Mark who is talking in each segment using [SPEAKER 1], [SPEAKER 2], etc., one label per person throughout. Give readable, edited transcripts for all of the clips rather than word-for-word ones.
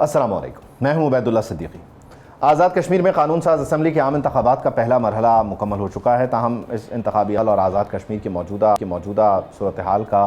[SPEAKER 1] अस्सलाम वालेकुम, मैं हूं उबैदुल्ला सिद्दीकी। आज़ाद कश्मीर में कानून साज असम्बली के आम इंतखाबात का पहला मरहला मुकम्मल हो चुका है। ताहम इस इंतखाबी हल और आज़ाद कश्मीर की मौजूदा सूरत हाल का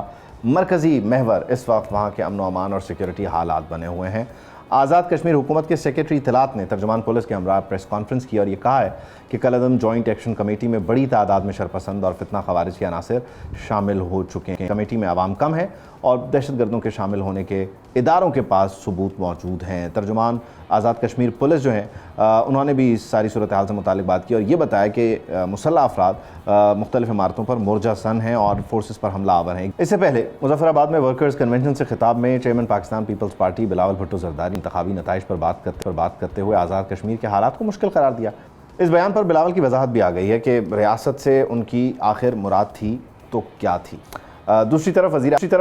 [SPEAKER 1] मरकज़ी महवर इस वक्त वहाँ के अमन व अमान और सिक्योरिटी हालात बने हुए हैं। आज़ाद कश्मीर हुकूमत के सेक्रेटरी इत्तलात ने तर्जुमान पुलिस के हमरा प्रेस कॉन्फ्रेंस की और ये कहा है कि कलअदम जॉइंट एक्शन कमेटी में बड़ी तादाद में शरपसंद और फितना खवारिज के अनासर शामिल हो चुके हैं। कमेटी में आवाम कम है और दहशत गर्दों के शामिल होने के इदारों के पास सबूत मौजूद हैं। तर्जुमान आज़ाद कश्मीर पुलिस जो हैं उन्होंने भी इस सारी सूरत हाल से मुतालिक बात की और ये बताया कि मुसल्लह अफराद मुख्तलिफ इमारतों पर मुरजा सन हैं और फोर्सेस पर हमला आवर हैं। इससे पहले मुजफ्फराबाद में वर्कर्स कन्वेंशन से खिताब में चेयरमैन पाकिस्तान पीपल्स पार्टी बिलावल भुट्टो जरदारी इंतखाबी नताइज पर बात करते हुए आज़ाद कश्मीर के हालात को मुश्किल करार दिया। इस बयान पर बिलावल की वजाहत भी आ गई है कि रियासत से उनकी आखिर मुराद थी तो क्या थी। दूसरी तरफ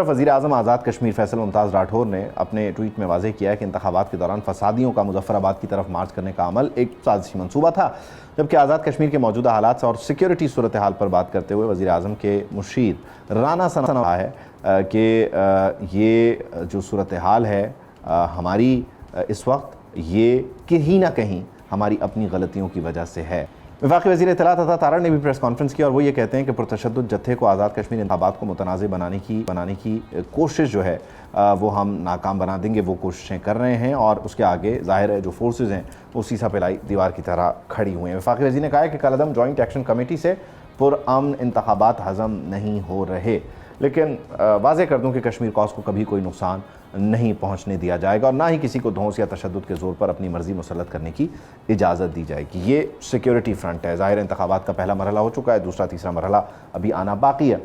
[SPEAKER 1] वज़ीर आज़म आज़ाद कश्मीर फैसल मुमताज़ राठौर ने अपने ट्वीट में वाज़ेह किया है कि इंतखाबात के दौरान फसादियों का मुजफ्फराबाद की तरफ मार्च करने का अमल एक साजिशी मंसूबा था। जबकि आज़ाद कश्मीर के मौजूदा हालात और सिक्योरिटी सूरत हाल पर बात करते हुए वज़ीर आज़म के मुशीर राना सना कहा है कि ये जो सूरत हाल है हमारी इस वक्त ये कहीं ना कहीं हमारी अपनी गलतियों की वजह से है। वफाकी वज़ीर इत्तलात अता तारा ने भी प्रेस कॉन्फ्रेंस की और वो ये कहते हैं कि पुरतशद्दुद जत्थे को आज़ाद कश्मीर इंतखाबात को मुतनाज़ बनाने की कोशिश जो है वो हम नाकाम बना देंगे। वो कोशिशें कर रहे हैं और उसके आगे ज़ाहिर है जो फोर्सेज हैं वो सीसा पिलाई दीवार की तरह खड़ी हुई हैं। वफाकी वज़ीर ने कहा है कि कलअदम जॉइंट एक्शन कमेटी से पुरअमन इंतखाबात हज़म नहीं हो रहे, लेकिन वाज़ेह कर दूँ कि कश्मीर कॉज को कभी कोई नुकसान नहीं पहुंचने दिया जाएगा और ना ही किसी को धौंस या तशद्दुद के ज़ोर पर अपनी मर्ज़ी मुसल्लत करने की इजाज़त दी जाएगी। ये सिक्योरिटी फ्रंट है। ज़ाहिर इंतखाबात का पहला मरहला हो चुका है, दूसरा तीसरा मरहला अभी आना बाकी है।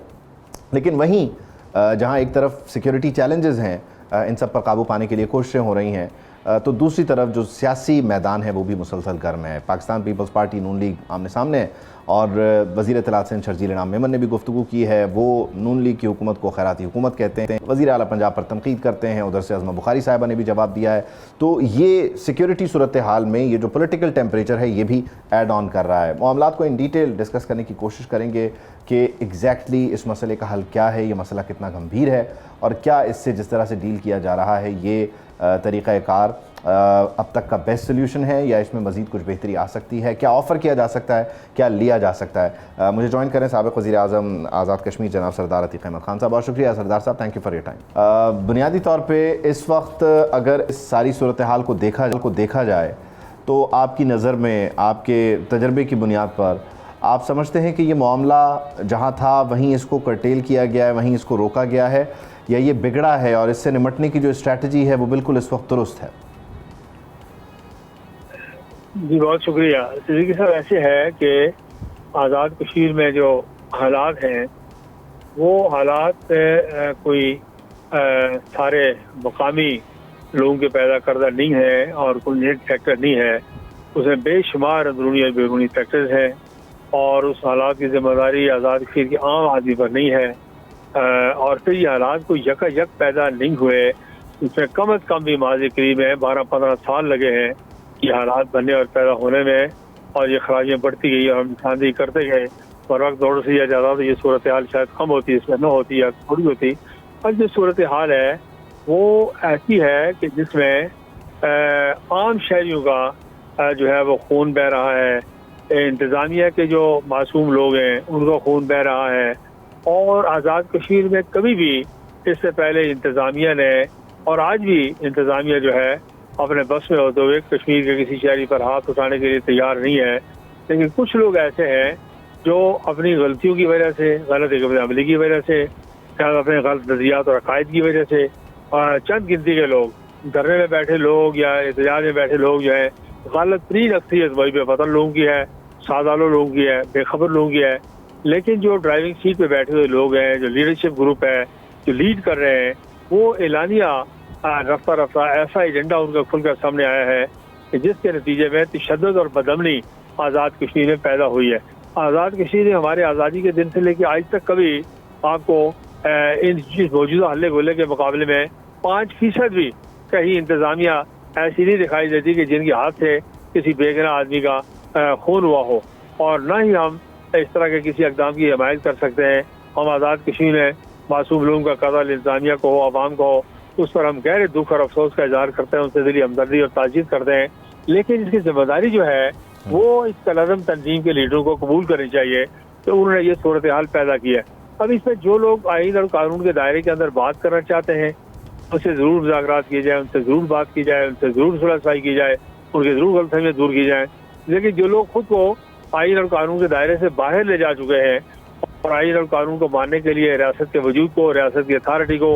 [SPEAKER 1] लेकिन वहीं जहाँ एक तरफ सिक्योरिटी चैलेंजेस हैं, इन सब पर काबू पाने के लिए कोशिशें हो रही हैं, तो दूसरी तरफ जो सियासी मैदान है वो भी मुसलसल गर्म है। पाकिस्तान पीपल्स पार्टी नून लीग आमने सामने है और वज़ीर इत्तलात सिंध शर्जील इनाम मेमन ने भी गुफ्तगू की है। वो नून लीग की हुकूमत को खैराती हुकूमत कहते हैं, वज़ीर आला पंजाब पर तनकीद करते हैं। उधर से अज़मा बुखारी साहिबा ने भी जवाब दिया है। तो ये सिक्योरिटी सूरत हाल में ये जो पॉलिटिकल टेम्परेचर है ये भी ऐड ऑन कर रहा है। मामलात को इन डिटेल डिस्कस करने की कोशिश करेंगे कि एग्जैक्टली इस मसले का हल क्या है, ये मसला कितना गंभीर है और क्या इससे जिस तरह से डील किया जा रहा है ये तरीक़ाकार अब तक का बेस्ट सोल्यूशन है या इसमें मज़ीद कुछ बेहतरी आ सकती है, क्या ऑफ़र किया जा सकता है, क्या लिया जा सकता है। मुझे ज्वाइन करें साबिक़ वज़ीर आज़म आज़ाद कश्मीर जनाब सरदार अतीक़ अहमद खान साहब। बहुत शुक्रिया सरदार साहब, thank you for your time. बुनियादी तौर पर इस वक्त अगर इस सारी सूरत हाल को देखा जाए तो आपकी नज़र में, आपके तजर्बे की बुनियाद पर आप समझते हैं कि ये मामला जहाँ था वहीं इसको कर्टेल किया गया है, वहीं इसको रोका गया है, या ये बिगड़ा है और इससे निपटने की जो स्ट्रैटेजी है वो बिल्कुल इस वक्त दुरुस्त है?
[SPEAKER 2] जी बहुत शुक्रिया सिद्दीकी साहब। ऐसे है कि आज़ाद कश्मीर में जो हालात हैं वो हालात कोई सारे मकामी लोगों के पैदा करदा नहीं है और कोई एक फैक्टर नहीं है, उसमें बेशुमार अंदरूनी और बैरूनी फैक्टर्स हैं और उस हालात की जिम्मेदारी आज़ाद कश्मीर के आम आदमी पर नहीं है। और फिर ये हालात को यकायक पैदा नहीं हुए, इसमें कम अज़ कम भी माजी करीब है 12-15 साल लगे हैं ये हालात बनने और पैदा होने में, और ये खराबियाँ बढ़ती गई और हम निशानदेही करते गए। बर वक्त दौड़ से या ज़्यादा तो ये सूरत हाल शायद कम होती, इसमें न होती या थोड़ी होती। और जो सूरत हाल है वो ऐसी है कि जिसमें आम शहरियों का जो है वो खून बह रहा है, इंतज़ामिया के जो मासूम लोग हैं उनका खून बह रहा है। और आज़ाद कश्मीर में कभी भी इससे पहले इंतज़ामिया ने और आज भी इंतज़ामिया जो है अपने बस में होते हुए कश्मीर के किसी शहरी पर हाथ उठाने के लिए तैयार नहीं है। लेकिन कुछ लोग ऐसे हैं जो अपनी गलतियों की वजह से, गलत अमली की वजह से, शायद अपने गलत नज़रियात और अकायद की वजह से, चंद गिनती के लोग, धरने में बैठे लोग या एहतजाज में बैठे लोग जो है गलत तरीन अक्सरियत वही बेपतन लोगों की है, सादालो लोगों की है, बेखबर लोगों की है। लेकिन जो ड्राइविंग सीट पे बैठे हुए लोग हैं, जो लीडरशिप ग्रुप है, जो लीड कर रहे हैं, वो एलानिया रफ्ता रफ्ता ऐसा एजेंडा उनका खुलकर सामने आया है कि जिसके नतीजे में तशद्दुद और बदअमनी आज़ाद कश्मीर में पैदा हुई है। आज़ाद कश्मीर ने हमारे आज़ादी के दिन से लेकर आज तक कभी आपको इन मौजूदा हल्ले गोले के मुकाबले में 5% भी कहीं इंतज़ामिया ऐसी नहीं दिखाई देती कि जिनके हाथ से किसी बेगुनाह आदमी का खून हुआ हो, और न ही हम इस तरह के किसी इक़दाम की हिमायत कर सकते हैं। हम आज़ाद कश्मीर में मासूम लोगों का कत्ल इंतज़ामिया को हो, आवाम को हो, उस पर हम गहरे दुख और अफसोस का इजहार करते हैं, उनसे दिली हमदर्दी और ताजीद करते हैं। लेकिन इसकी जिम्मेदारी जो है वो इस कलअदम तंजीम के लीडरों को कबूल करनी चाहिए तो उन्होंने ये सूरत हाल पैदा की है। अब इसमें जो लोग आईन और कानून के दायरे के अंदर बात करना चाहते हैं उनसे जरूर मुज़ाकरात किए जाए, उनसे जरूर बात की जाए, उनसे जरूर सुलह-सुलह की जाए, उनकी जरूर गलतफहमियां दूर की जाए। लेकिन जो लोग खुद को आईन और कानून के दायरे से बाहर ले जा चुके हैं और आईन और कानून को मानने के लिए रियासत के वजूद को, रियासत की अथॉरिटी को,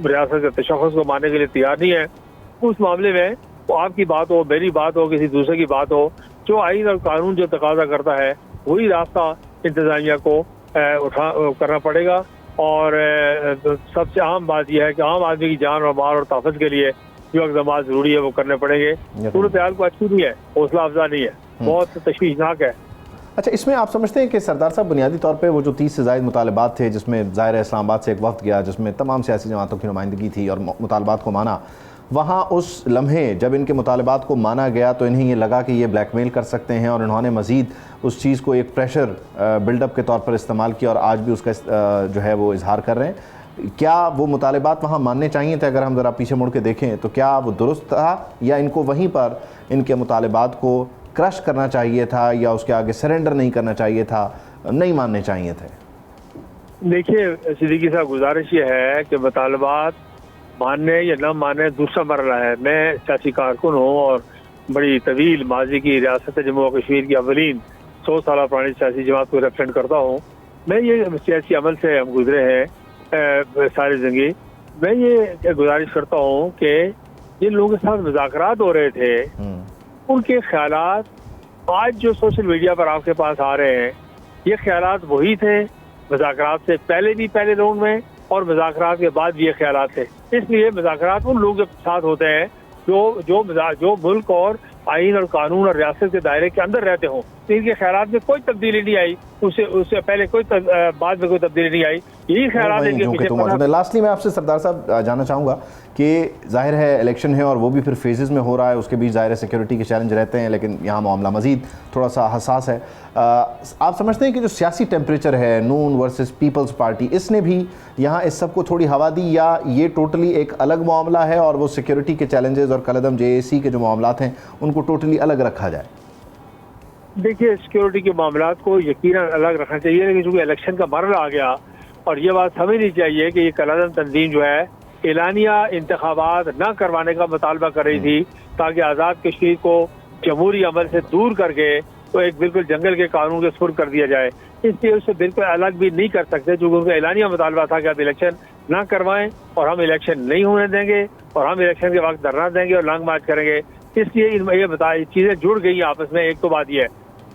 [SPEAKER 2] रियासत के तशख़्ख़ुस को मानने के लिए तैयार नहीं है, उस मामले में वो आपकी बात हो, मेरी बात हो, किसी दूसरे की बात हो, जो आईन और कानून जो तकाजा करता है वही रास्ता इंतजामिया को करना पड़ेगा। और सबसे अहम बात यह है कि आम आदमी की जान और माल और ताकत के लिए जो इक़दाम जरूरी है वो करने पड़ेंगे। सूरत हाल को अच्छी नहीं है, हौसला अफजा नहीं है, बहुत तशवीशनाक है।
[SPEAKER 1] अच्छा, इसमें आप समझते हैं कि सरदार साहब बुनियादी तौर पे वो जो 30 से ज़ायद मुतालबात थे, जिसमें ज़ाहिर है इस्लामाबाद से एक वफ़द गया जिसमें तमाम सियासी जमातों की नुमाइंदगी थी और मुतालबात को माना, वहाँ उस लम्हे जब इनके मुतालबात को माना गया तो इन्हें ये लगा कि ये ब्लैकमेल कर सकते हैं और इन्होंने मज़ीद उस चीज़ को एक प्रेशर बिल्डअप के तौर पर इस्तेमाल किया और आज भी उसका जो है वो इजहार कर रहे हैं। क्या वो मुतालबात वहाँ मानने चाहिए थे? अगर हम ज़रा पीछे मुड़ के देखें तो क्या वो दुरुस्त था या इनको वहीं पर इनके मुतालबात को क्रश करना चाहिए था या उसके आगे सरेंडर नहीं करना चाहिए था, नहीं मानने चाहिए थे?
[SPEAKER 2] देखिए सिद्दीकी साहब, गुजारिश ये है कि मुतालबात मानने या न मानने दूसरा मरला है। मैं सियासी कारकुन हूँ और बड़ी तवील माजी की रियासत जम्मू और कश्मीर की अवलीन 100 साल पुरानी सियासी जमात को रिप्रेजेंट करता हूँ। मैं ये सियासी अमल से हम गुजरे हैं सारी जिंदगी। मैं ये गुजारिश करता हूँ कि जिन लोगों के साथ मुज़ाकरात हो रहे थे उनके ख्यालात आज जो सोशल मीडिया पर आपके पास आ रहे हैं ये ख्यालात वही थे मुज़ाकरात से पहले भी, पहले राउंड में, और मुज़ाकरात के बाद भी ये ख्यालात थे। इसलिए मुज़ाकरात उन लोगों के साथ होते हैं जो मुल्क और आईन और कानून और रियासत के दायरे के अंदर रहते हों। तो इनके ख्यालात में कोई तब्दीली नहीं आई, उससे पहले बाद में कोई तब्दीली नहीं आई। यही ख्यालात है।
[SPEAKER 1] लास्टली मैं आपसे सरदार साहब जानना चाहूँगा कि जाहिर है इलेक्शन है और वो भी फिर फेजेस में हो रहा है, उसके बीच जाहिर है सिक्योरिटी के चैलेंज रहते हैं, लेकिन यहाँ मामला मज़ीद थोड़ा सा हसास है। आप समझते हैं कि जो सियासी टेम्परेचर है नून वर्सेस पीपल्स पार्टी, इसने भी यहाँ इस सब को थोड़ी हवा दी या ये टोटली एक अलग मामला है और वो सिक्योरिटी के चैलेंजेस और कलअदम JAC के जो मामलात हैं उनको टोटली अलग रखा जाए?
[SPEAKER 2] देखिए, सिक्योरिटी के मामलात को यकीनन अलग रखना चाहिए, लेकिन चूंकि इलेक्शन का मरहला आ गया और ये बात समझनी चाहिए कि ये कलअदम तंजीम जो है एलानिया इंतखाबात न करवाने का मुतालबा कर रही थी ताकि आज़ाद कश्मीर को जमहूरी अमल से दूर करके तो एक बिल्कुल जंगल के कानून के सुर कर दिया जाए। इसलिए उससे बिल्कुल अलग भी नहीं कर सकते, क्योंकि उनका एलानिया मुतालबा था कि आप इलेक्शन ना करवाएं और हम इलेक्शन नहीं होने देंगे और हम इलेक्शन के वक्त धरना देंगे और लॉन्ग मार्च करेंगे। इसलिए ये चीज़ें जुड़ गई आपस में। एक तो बात यह है,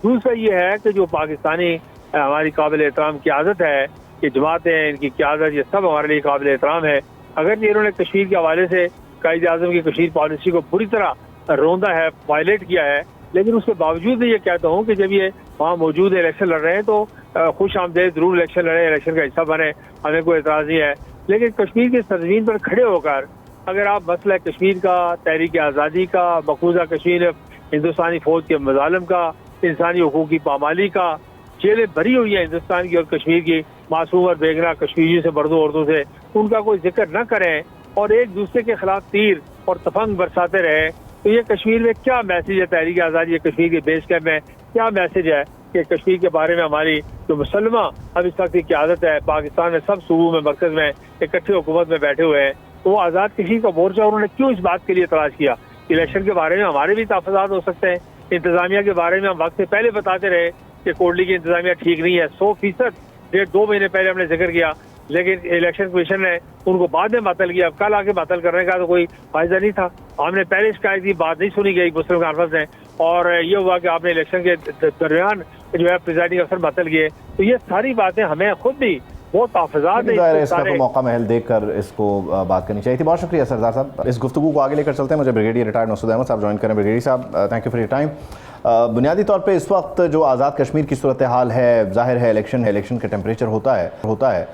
[SPEAKER 2] दूसरा ये है कि जो पाकिस्तानी हमारी काबिल एहतराम क़यादत है, कि जमातें, इनकी क़यादत, ये सब हमारे लिए काबिल एहतराम है। अगर इन्होंने कश्मीर के हवाले से कायदे आज़म की कश्मीर पॉलिसी को बुरी तरह रौंदा है, वायलेट किया है, लेकिन उसके बावजूद मैं ये कहता हूँ कि जब ये वहाँ मौजूद इलेक्शन लड़ रहे हैं तो खुश आमदेद जरूर इलेक्शन लड़े, इलेक्शन का हिस्सा बने, हमें कोई एतराज़ नहीं है। लेकिन कश्मीर की सरजमीन पर खड़े होकर अगर आप मसला कश्मीर का, तहरीक आज़ादी का, मकबूजा कश्मीर हिंदुस्तानी फौज के मजालम का, इंसानी हकूक़ की पामाली का, जेलें भरी हुई है हिंदुस्तान की और कश्मीर की मासूम और बेगना कश्मीरियों से, मर्दों औरतों से, उनका कोई जिक्र न करें और एक दूसरे के खिलाफ तीर और तफंग बरसाते रहे, तो ये कश्मीर में क्या मैसेज है? तहरीक आज़ादी कश्मीर के बेस कैंप में क्या मैसेज है कि कश्मीर के बारे में हमारी जो मुसलमा अब इस वक्त की क़यादत है, पाकिस्तान में सब सूबों में, मरकज़ में इकट्ठे हुकूमत में बैठे हुए हैं, तो वो आज़ाद कश्मीर का मोर्चा उन्होंने क्यों इस बात के लिए तलाश किया? इलेक्शन के बारे में हमारे भी तहफ़्फ़ुज़ात हो सकते हैं, इंतज़ामिया के बारे में हम वक्त से पहले बताते रहे कि कोटली की इंतज़ामिया ठीक नहीं है, 100%, 1.5 महीने पहले हमने जिक्र किया, लेकिन इलेक्शन कमीशन ने उनको बाद में बातल किया। अब कल आके बातल करने का तो कोई फायदा नहीं था। हमने पहले शिकायत की, बात नहीं सुनी गई मुस्लिम कॉन्फ्रेंस में, और ये हुआ कि आपने इलेक्शन के दरमियान जो है प्रिजाइडिंग अफसर बातल किए। तो ये सारी बातें हमें खुद भी बहुत तहफ़्फ़ुज़ात है,
[SPEAKER 1] इसका तो मौका महल देखकर इसको बात करनी चाहिए थी। बहुत शुक्रिया सरदार साहब। इस गुफ्तगू को आगे लेकर चलते हैं। मुझे ब्रिगेडियर रिटायर्ड मसूद अहमद साहब ज्वाइन करें। ब्रिगेडियर साहब, thank you for your time. बुनियादी तौर पे इस वक्त जो आज़ाद कश्मीर की सूरत हाल है, ज़ाहिर है इलेक्शन का टेम्परेचर होता है,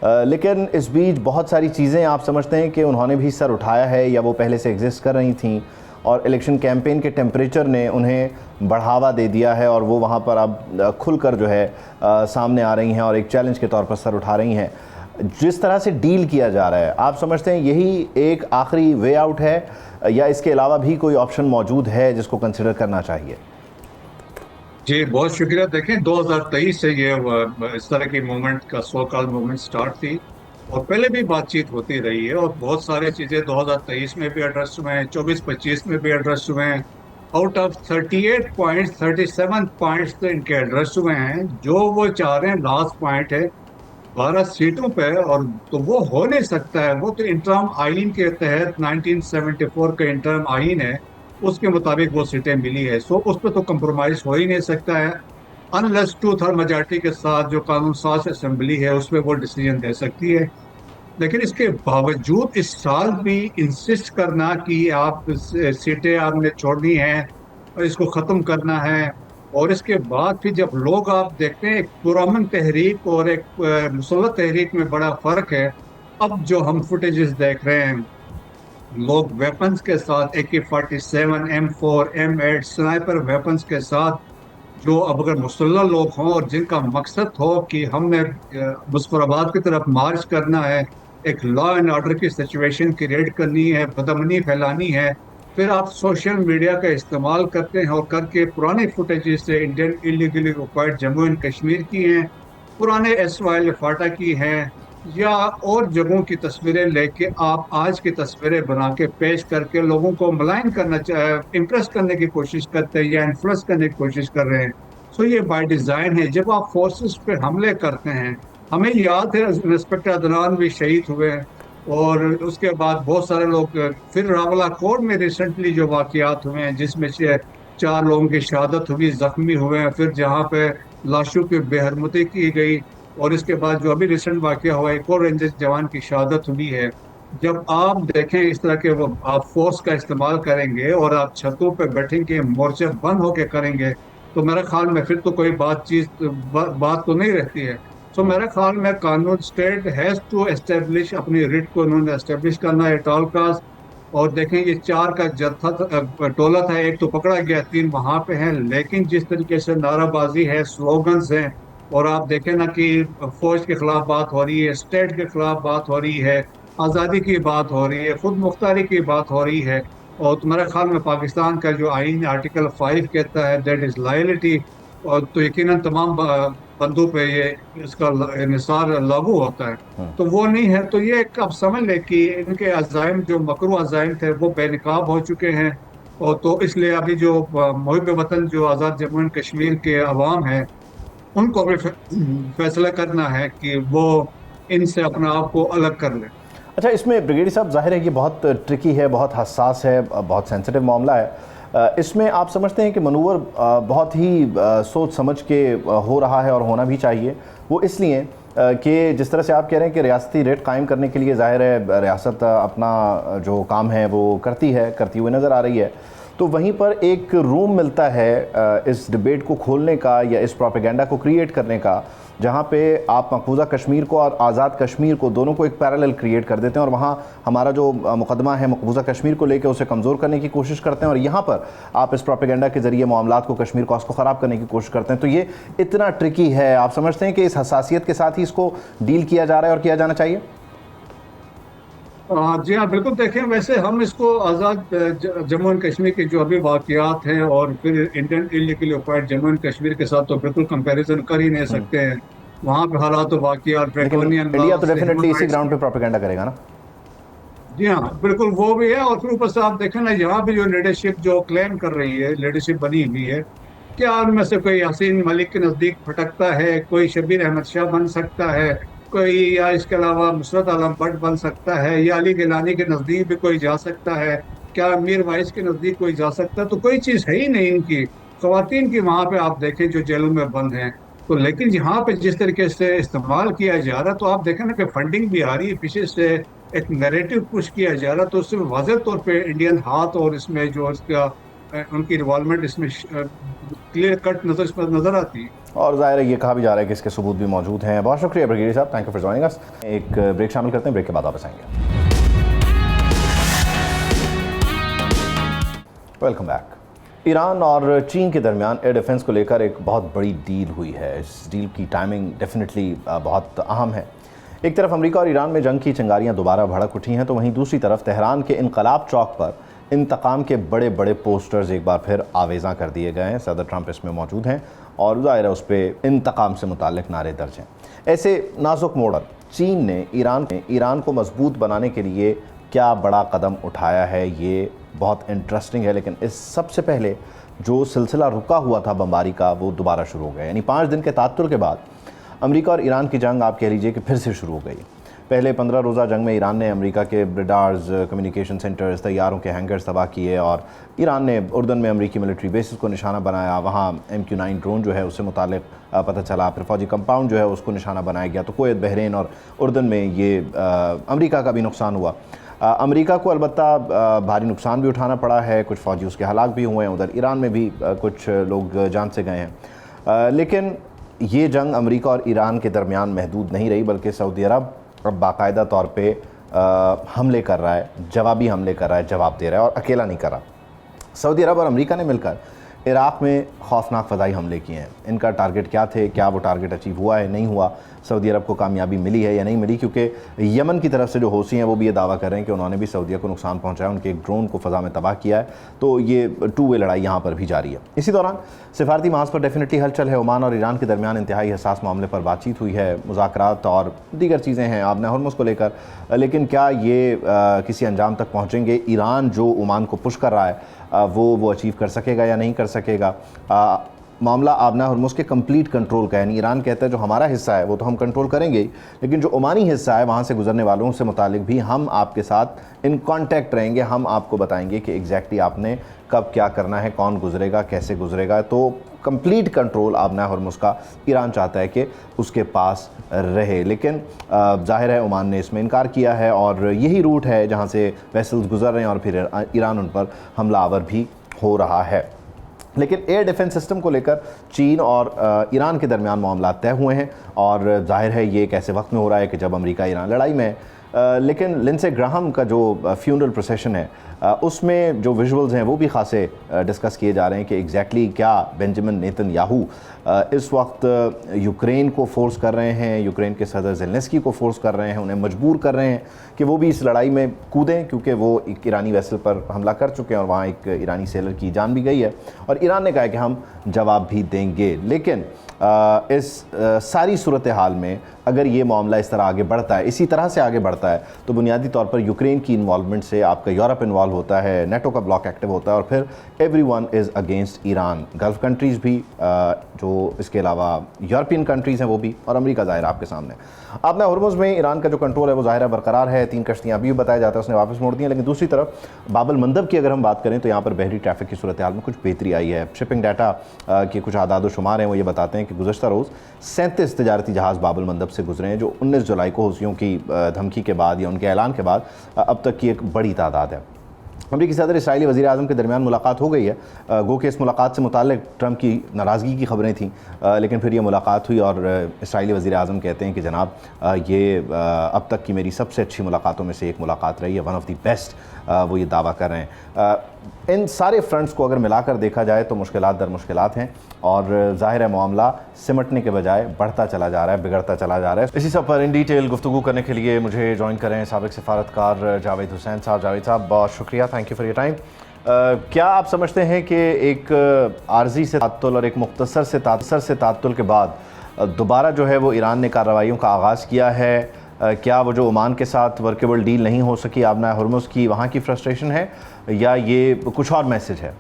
[SPEAKER 1] लेकिन इस बीच बहुत सारी चीज़ें आप समझते हैं कि उन्होंने भी सर उठाया है या वो पहले से एग्जिस्ट कर रही थी और इलेक्शन कैंपेन के टेम्परेचर ने उन्हें बढ़ावा दे दिया है और वो वहाँ पर अब खुलकर जो है सामने आ रही हैं और एक चैलेंज के तौर पर सर उठा रही हैं। जिस तरह से डील किया जा रहा है, आप समझते हैं यही एक आखिरी वे आउट है या इसके अलावा भी कोई ऑप्शन मौजूद है जिसको कंसिडर करना चाहिए?
[SPEAKER 3] जी बहुत शुक्रिया। देखें 2023 से ये इस तरह की मूवमेंट का सो कॉल मूवमेंट स्टार्ट थी और पहले भी बातचीत होती रही है और बहुत सारी चीज़ें 2023 में भी एड्रेस हुए हैं, 24-25 में भी एड्रेस हुए हैं। आउट ऑफ 38 पॉइंट्स 37 पॉइंट्स तो इनके एड्रेस हुए हैं। जो वो चाह रहे हैं लास्ट पॉइंट है 12 सीटों पे, और तो वो हो नहीं सकता है। वो तो इंटरम आइन के तहत 1974 का इंटरम आइन है, उसके मुताबिक वो सीटें मिली है। सो उस पर तो कंप्रोमाइज हो ही नहीं सकता है अनलेस 2/3 मेजॉरिटी के साथ जो कानून साज असेंबली है उसमें वो डिसीजन दे सकती है। लेकिन इसके बावजूद इस साल भी इंसिस्ट करना कि आप सीटें आपने छोड़नी हैं और इसको ख़त्म करना है, और इसके बाद फिर जब लोग आप देखते हैं एक पुरअमन तहरीक और एक मुसल्लत तहरीक में बड़ा फ़र्क है। अब जो हम फुटेजेस देख रहे हैं, लोग वेपन्स के साथ AK-47, M4, M8 sniper weapons के साथ, जो अब अगर मुसल्लह लोग हों और जिनका मकसद हो कि हमने मुजफ्फराबाद की तरफ मार्च करना है, एक लॉ एंड ऑर्डर की सिचुएशन क्रिएट करनी है, बदअमनी फैलानी है, फिर आप सोशल मीडिया का इस्तेमाल करते हैं और करके पुराने फुटेजेस से Indian illegally occupied Jammu and Kashmir की हैं, पुराने SYL फाटा की हैं, या और जगहों की तस्वीरें लेके आप आज की तस्वीरें बना के पेश करके लोगों को मलाइन करना इम्प्रेस करने की कोशिश करते हैं या इन्फ्लुएंस करने की कोशिश कर रहे हैं। सो ये बाय डिज़ाइन है। जब आप फोर्सेस पे हमले करते हैं, हमें याद है इंस्पेक्टर अदनान भी शहीद हुए और उसके बाद बहुत सारे लोग, फिर रावला कोट में रिसेंटली जो वाकयात हुए हैं जिसमें से 4 लोगों की शहादत हुई, जख्मी हुए हैं, फिर जहाँ पे लाशों की बेहरमती की गई, और इसके बाद जो अभी रिसेंट वाकया हुआ एक और रेंजर जवान की शहादत हुई है। जब आप देखें इस तरह के आप फोर्स का इस्तेमाल करेंगे और आप छतों पे बैठेंगे, मोर्चे बंद होके करेंगे, तो मेरे ख्याल में फिर तो कोई बात तो नहीं रहती है। सो मेरे ख्याल में कानून स्टेट हैज़ टू एस्टेब्लिश, अपनी रिट को उन्होंने एस्टेब्लिश करना है एट ऑल कास्ट। और देखें ये 4 का जत्था टोला था, एक तो पकड़ा गया, 3 वहाँ पे हैं, लेकिन जिस तरीके से नाराबाजी है, स्लोगन्स हैं, और आप देखें ना कि फौज के खिलाफ बात हो रही है, स्टेट के खिलाफ बात हो रही है, आज़ादी की बात हो रही है, खुद मुख्तारी की बात हो रही है। और तो मेरे ख्याल में पाकिस्तान का जो आइन आर्टिकल 5 कहता है दैट इज़ लायलिटी, और तो यकीनन तमाम बंदों पे ये इसका निसार लागू होता है, तो वो नहीं है। तो ये आप समझ लें कि इनके अज़ाइम जो मकरू अज़ाइम थे वो बेनकाब हो चुके हैं। और तो इसलिए अभी जो मुहिब वतन जो आज़ाद जम्मू एंड कश्मीर के अवाम है, उनको भी फैसला करना है कि वो इनसे अपने आप को अलग कर ले।
[SPEAKER 1] अच्छा, इसमें ब्रिगेडियर साहब जाहिर है कि बहुत ट्रिकी है, बहुत हसास है, बहुत सेंसिटिव मामला है। इसमें आप समझते हैं कि मनूवर बहुत ही सोच समझ के हो रहा है और होना भी चाहिए। वो इसलिए कि जिस तरह से आप कह रहे हैं कि रियासती रेट कायम करने के लिए जाहिर है रियासत अपना जो काम है वो करती हुई नज़र आ रही है, तो वहीं पर एक रूम मिलता है इस डिबेट को खोलने का या इस प्रोपेगेंडा को क्रिएट करने का, जहाँ पे आप मकबूजा कश्मीर को और आज़ाद कश्मीर को दोनों को एक पैरेलल क्रिएट कर देते हैं और वहाँ हमारा जो मुकदमा है मकबूजा कश्मीर को लेकर उसे कमज़ोर करने की कोशिश करते हैं, और यहाँ पर आप इस प्रोपेगेंडा के ज़रिए मामलात को कश्मीर कॉज को ख़राब करने की कोशिश करते हैं। तो ये इतना ट्रिकी है, आप समझते हैं कि इस हसासियत के साथ ही इसको डील किया जा रहा है और किया जाना चाहिए?
[SPEAKER 3] जी हाँ, बिल्कुल। देखें, वैसे हम इसको आज़ाद जम्मू एंड कश्मीर के जो अभी वाकयात हैं और फिर Indian illegally occupied Jammu and Kashmir के साथ तो बिल्कुल कंपैरिजन कर ही नहीं सकते हैं। वहाँ पे हालात तो वाकयात
[SPEAKER 1] इंडिया तो डेफिनेटली इसी ग्राउंड पे प्रोपेगेंडा करेगा ना।
[SPEAKER 3] जी हाँ, बिल्कुल वो भी है। और फिर ऊपर से आप देखें ना, यहाँ पे जो लीडरशिप जो क्लेम कर रही है, लीडरशिप बनी हुई है, क्या उनमें से कोई हसीन मलिक के नज़दीक भटकता है, कोई शबीर अहमद शाह बन सकता है, कोई या इसके अलावा नुसरत आलम भट्ट बन सकता है, या अली गिलानी के नज़दीक भी कोई जा सकता है, क्या मीर वाइस के नज़दीक कोई जा सकता है? तो कोई चीज़ है ही नहीं इनकी। ख़वातीन की वहाँ पे आप देखें जो जेलों में बंद हैं, तो लेकिन यहाँ पे जिस तरीके से इस्तेमाल किया जा रहा, तो आप देखें ना कि फंडिंग भी आ रही है, पीछे से एक नैरेटिव पुश किया जा रहा, तो उससे वाज़ेह तौर पे इंडियन हाथ और इसमें जो इसका उनकी इन्वॉल्वमेंट इसमें क्लियर कट नज़र आती है।
[SPEAKER 1] और ज़ाहिर है ये कहा भी जा रहा है कि इसके सबूत भी मौजूद हैं। बहुत शुक्रिया ब्रिगेडियर साहब, थैंक यू फॉर जॉइनिंग अस। एक ब्रेक शामिल करते हैं, ब्रेक के बाद वापस आएंगे। Welcome back. ईरान और चीन के दरमियान एयर डिफेंस को लेकर एक बहुत बड़ी डील हुई है। इस डील की टाइमिंग डेफिनेटली बहुत अहम है। एक तरफ अमेरिका और ईरान में जंग की चिंगारियां दोबारा भड़क उठी हैं, तो वहीं दूसरी तरफ तेहरान के इनकलाब चौक पर इंतकाम के बड़े बड़े पोस्टर्स एक बार फिर आवेज़ा कर दिए गए हैं। सदर ट्रंप इसमें मौजूद हैं और ज़ाहिर है उस पर इंतकाम से मुताल्लिक़ नारे दर्ज हैं। ऐसे नाजुक मोड़ चीन ने ईरान को मजबूत बनाने के लिए क्या बड़ा कदम उठाया है, ये बहुत इंटरेस्टिंग है। लेकिन इस सबसे पहले जो सिलसिला रुका हुआ था बमबारी का, वो दोबारा शुरू हो गया। यानी 5 दिन के तात्तुर के बाद अमेरिका और ईरान की जंग आप कह लीजिए कि फिर से शुरू हो गई। पहले 15 रोज़ा जंग में ईरान ने अमेरिका के रडार्स, कम्युनिकेशन सेंटर्स, तैयारों के हैंगर्स तबाह किए और ईरान ने उर्दन में अमेरिकी मिलिट्री बेसिस को निशाना बनाया। वहाँ MQ-9 ड्रोन जो है उससे मुतालिक पता चला। फिर फौजी कंपाउंड जो है उसको निशाना बनाया गया। तो कुवैत, बहरीन और उर्दन में ये अमेरिका का भी नुकसान हुआ। अमेरिका को अलबत्ता भारी नुकसान भी उठाना पड़ा है, कुछ फ़ौजी उसके हलाक भी हुए हैं। उधर ईरान में भी कुछ लोग जान से गए हैं। लेकिन ये जंग अमेरिका और ईरान के दरमियान महदूद नहीं रही, बल्कि सऊदी अरब अब बाकायदा तौर पे हमले कर रहा है, जवाबी हमले कर रहा है, जवाब दे रहा है और अकेला नहीं कर रहा। सऊदी अरब और अमेरिका ने मिलकर इराक़ में खौफनाक फ़ज़ाई हमले किए हैं। इनका टारगेट क्या थे, क्या वो टारगेट अचीव हुआ है, नहीं हुआ, सऊदी अरब को कामयाबी मिली है या नहीं मिली? क्योंकि यमन की तरफ से जो हौसी हैं वो भी ये दावा कर रहे हैं कि उन्होंने भी सऊदीया को नुकसान पहुंचाया, उनके एक ड्रोन को फ़ज़ा में तबाह किया है। तो ये 2 वे लड़ाई यहाँ पर भी जारी है। इसी दौरान सिफारती महाज पर डेफिनेटली हलचल है। ओमान और ईरान के दरमियान इंतहाई हसास मामले पर बातचीत हुई है, मुज़ाकरात और दीगर चीज़ें हैं आबना हरमुज़ को लेकर। लेकिन क्या ये किसी अंजाम तक पहुँचेंगे? ईरान जो ओमान को पुश कर रहा है वो अचीव कर सकेगा या नहीं कर सकेगा? मामला आबना हरमुज़ के कंप्लीट कंट्रोल का है। यानी ईरान कहता है जो हमारा हिस्सा है वो तो हम कंट्रोल करेंगे ही, लेकिन जो ओमानी हिस्सा है वहाँ से गुजरने वालों से मुतालिक भी हम आपके साथ इन कांटेक्ट रहेंगे। हम आपको बताएंगे कि एग्जैक्टली आपने कब क्या करना है, कौन गुजरेगा, कैसे गुजरेगा। तो कंप्लीट कंट्रोल आबना हरमुज़ का ईरान चाहता है कि उसके पास रहे। लेकिन जाहिर है ओमान ने इसमें इनकार किया है और यही रूट है जहाँ से वेसल्स गुजर रहे हैं और फिर ईरान उन पर हमलावर भी हो रहा है। लेकिन एयर डिफेंस सिस्टम को लेकर चीन और ईरान के दरमियान मामला तय हुए हैं और जाहिर है ये एक ऐसे वक्त में हो रहा है कि जब अमेरिका ईरान लड़ाई में लेकिन लिंडसे ग्राहम का जो फ्यूनरल प्रोसेशन है उसमें जो विजुअल्स हैं वो भी खासे डिस्कस किए जा रहे हैं कि एग्जैक्टली क्या बेंजामिन नेतन्याहू इस वक्त यूक्रेन को फोर्स कर रहे हैं, यूक्रेन के सदर ज़ेलेंस्की को फोर्स कर रहे हैं, उन्हें मजबूर कर रहे हैं कि वो भी इस लड़ाई में कूदें, क्योंकि वो एक ईरानी वेसल पर हमला कर चुके हैं और वहाँ एक ईरानी सेलर की जान भी गई है और ईरान ने कहा है कि हम जवाब भी देंगे। लेकिन इस सारी सूरत हाल में अगर ये मामला इस तरह आगे बढ़ता है, इसी तरह से आगे बढ़ता है, तो बुनियादी तौर पर यूक्रेन की इन्वॉल्वमेंट से आपका यूरोप इन्वॉल्व होता है, नेटो का ब्लॉक एक्टिव होता है और फिर everyone is against Iran. Gulf countries भी जो इसके अलावा यूरोपियन कंट्रीज़ हैं वो भी, और अमेरिका ज़ाहिर आपके सामने। आबना हरमुज़ में ईरान का जो कंट्रोल है वो ज़ाहिर बरकरार है। 3 कश्तियाँ अभी बताया जाता है उसने वापस मोड़ दी हैं। लेकिन दूसरी तरफ बाबल मंदब की अगर हम बात करें तो यहाँ पर बहरी ट्रैफिक की सूरत हाल में कुछ बेहतरी आई है। शिपिंग डाटा के कुछ आदाद शुमार हैं वो ये बताते हैं कि गुज़श्ता रोज़ 37 तजारती जहाज़ बाबल मंदब से गुजरे हैं, जो 19 जुलाई को हौसियों की धमकी के बाद या उनके ऐलान के बाद अब तक की एक बड़ी तादाद है। अमरीकी सदर इसराइली वज़ीर आज़म के दरमियान मुलाकात हो गई है। गो के इस मुलाकात से मुताल्लिक़ ट्रंप की नाराज़गी की खबरें थीं, लेकिन फिर ये मुलाकात हुई और इसराइली वज़ीर आज़म कहते हैं कि जनाब ये अब तक की मेरी सबसे अच्छी मुलाकातों में से एक मुलाकात रही है, वन ऑफ़ द बेस्ट, वो ये दावा कर रहे हैं। इन सारे फ्रंट्स को अगर मिलाकर देखा जाए तो मुश्किलात दर मुश्किलात हैं और ज़ाहिर है मामला सिमटने के बजाय बढ़ता चला जा रहा है, बिगड़ता चला जा रहा है। इसी सब पर इन डिटेल गुफ्तगू करने के लिए मुझे ज्वाइन करें साबिक़ सफ़ारतकार जावेद हुसैन साहब। जावेद साहब बहुत शुक्रिया, thank you for your time. क्या आप समझते हैं कि एक आर्जी से तात्तुल और एक मुख्तसर से तात्तुल के बाद दोबारा जो है वो ईरान ने कार्रवाइयों का आगाज़ किया है? क्या वो जो ओमान के साथ वर्केबल डील नहीं हो सकी आबना हरमुज़ की, वहाँ की फ्रस्ट्रेशन है या ये कुछ और मैसेज है?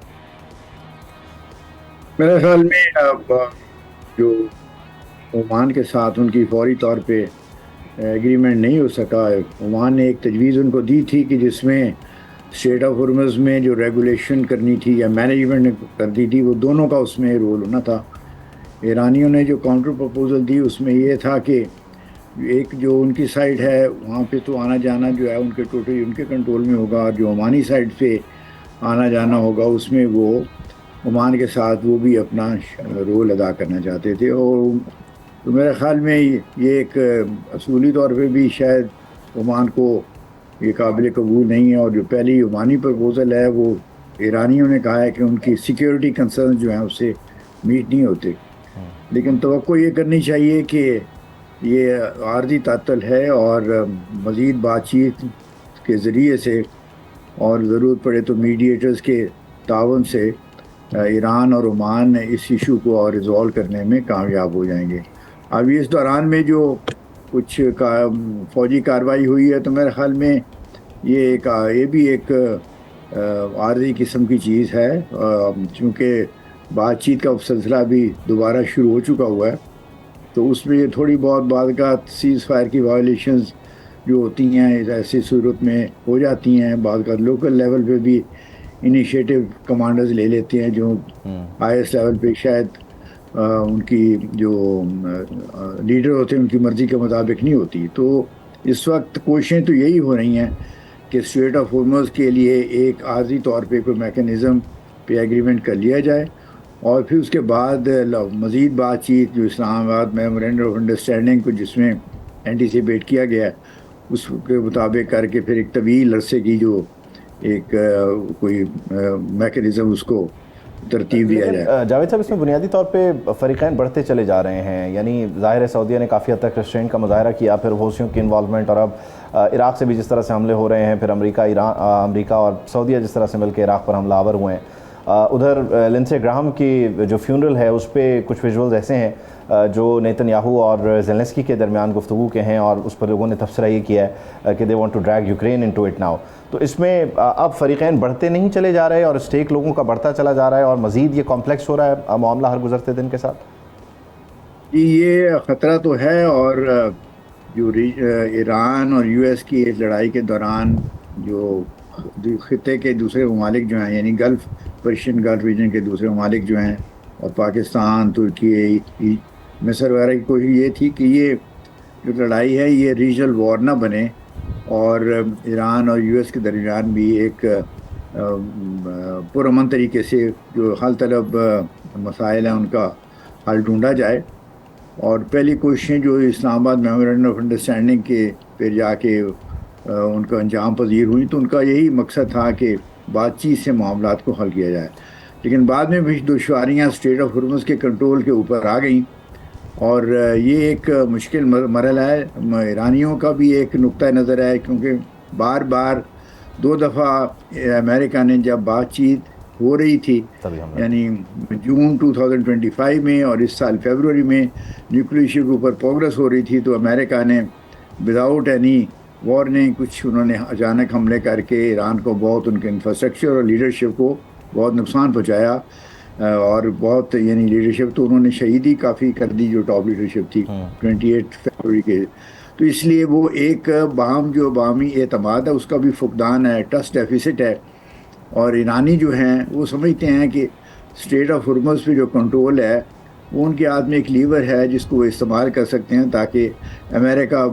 [SPEAKER 4] मेरे ख्याल में अब जो ओमान के साथ उनकी फौरी तौर पे एग्रीमेंट नहीं हो सका। ओमान ने एक तजवीज़ उनको दी थी कि जिसमें स्टेट ऑफ हरमुज़ में जो रेगुलेशन करनी थी या मैनेजमेंट कर दी थी, वो दोनों का उसमें रोल होना था। ईरानियों ने जो काउंटर प्रपोज़ल दी उसमें ये था कि एक जो उनकी साइड है वहाँ पे तो आना जाना जो है उनके टोटली उनके कंट्रोल में होगा, और जो ओमानी साइड पे आना जाना होगा उसमें वो ओमान के साथ वो भी अपना रोल अदा करना चाहते थे। और तो मेरे ख़्याल में ये एक असूली तौर पे भी शायद ओमान को ये काबिल कबूल नहीं है। और जो पहली ओमानी प्रपोज़ल है वो ईरानियों ने कहा है कि उनकी सिक्योरिटी कंसर्न जो हैं उससे मीट नहीं होते। लेकिन तवक्को ये करनी चाहिए कि ये आर्जी तातल है और मज़ीद बातचीत के ज़रिए से और ज़रूरत पड़े तो मीडिएटर्स के तावन से ईरान और ओमान इस इशू को और रिजॉल्व करने में कामयाब हो जाएंगे। अब इस दौरान में जो कुछ फौजी कार्रवाई हुई है तो मेरे ख्याल में ये भी एक आर्जी किस्म की चीज़ है, चूँकि बातचीत का सिलसिला भी दोबारा शुरू हो चुका हुआ है, तो उसमें थोड़ी बहुत बाद का सीज़ फायर की वायलेशंस जो होती हैं ऐसी सूरत में हो जाती हैं। बाद का लोकल लेवल पे भी इनिशिएटिव कमांडर्स ले लेते हैं जो हाईएस्ट लेवल पे शायद उनकी जो लीडर होते हैं उनकी मर्ज़ी के मुताबिक नहीं होती। तो इस वक्त कोशिशें तो यही हो रही हैं कि स्ट्रेट ऑफ हॉर्मुज़ के लिए एक आर्जी तौर पे कोई मैकेनिज़्म पे एग्रीमेंट कर लिया जाए और फिर उसके बाद मज़ीद बातचीत जो इस्लामाबाद मेमोरेंडम ऑफ अंडरस्टैंडिंग को जिसमें एंटीसिपेट किया गया है उसके मुताबिक करके फिर एक तवील अरसे की जो एक कोई मैकेनिज़्म उसको तरतीब दिया जाए।
[SPEAKER 1] जावेद साहब, इसमें बुनियादी तौर पे फ़रीक़ैन बढ़ते चले जा रहे हैं, यानी ज़ाहिर है सऊदीया ने काफ़ी हद तक रेस्ट्रेंट का मुज़ाहरा किया, फिर हौसियों की इन्वॉल्वमेंट और अब इराक़ से भी जिस तरह से हमले हो रहे हैं, फिर अमेरिका और सऊदीया जिस तरह से मिलकर इराक़ पर हमलावर हुए हैं। उधर लिंडसे ग्राहम की जो फ्यूनरल है उस पर कुछ विजुअल्स ऐसे हैं जो नेतन्याहू और ज़ेलेंस्की के दरमियान गुफ्तगू के हैं और उस पर लोगों ने तबसरा ये किया है कि they want to drag Ukraine into it now. तो इसमें अब फ़रीक़ैन बढ़ते नहीं चले जा रहे और स्टेक लोगों का बढ़ता चला जा रहा है और मज़ीद ये कॉम्प्लेक्स हो रहा है मामला हर गुजरते दिन के साथ।
[SPEAKER 4] ये ख़तरा तो है और जो ईरान और यूएस की इस लड़ाई के दौरान जो खिते के दूसरे ममालिक जो हैं यानी गल्फ़ पर्शियन गल्फ रीजन के दूसरे ममालिक जो हैं और पाकिस्तान, तुर्की, मिस्र वगैरह की कोशिश ये थी कि ये जो लड़ाई है ये रीजनल वॉर ना बने और ईरान और यूएस के दरमियान भी एक पुरअमन तरीके से जो हल तलब मसाइल हैं उनका हल ढूंढा जाए। और पहली कोशिशें जो इस्लामाबाद मेमोरेंडम ऑफ अंडरस्टैंडिंग के फिर जाके उनका अंजाम पजीर हुई तो उनका यही मकसद था कि बातचीत से मामलात को हल किया जाए, लेकिन बाद में भी दुश्वारियाँ स्ट्रेट ऑफ हॉर्मुज़ के कंट्रोल के ऊपर आ गई और ये एक मुश्किल मरहला है। ईरानियों का भी एक नुक्ता नज़र है क्योंकि बार बार 2 दफ़ा अमेरिका ने जब बातचीत हो रही थी यानी जून 2025 में और इस साल फरवरी में न्यूक्लियर इशू के ऊपर प्रोग्रेस हो रही थी तो अमेरिका ने विदाउट एनी वार्निंग कुछ उन्होंने अचानक हमले करके ईरान को बहुत उनके इंफ्रास्ट्रक्चर और लीडरशिप को बहुत नुकसान पहुंचाया और बहुत यानी लीडरशिप तो उन्होंने शहीदी काफ़ी कर दी जो टॉप लीडरशिप थी 28 फरवरी के। तो इसलिए वो एक बाहमी एतमाद है उसका भी फुकदान है, ट्रस्ट डेफिसिट है और ईरानी जो हैं वो समझते हैं कि स्ट्रेट ऑफ हॉर्मुज़ पे जो कंट्रोल है वो उनके हाथ में एक लीवर है जिसको वो इस्तेमाल कर सकते हैं ताकि अमेरिका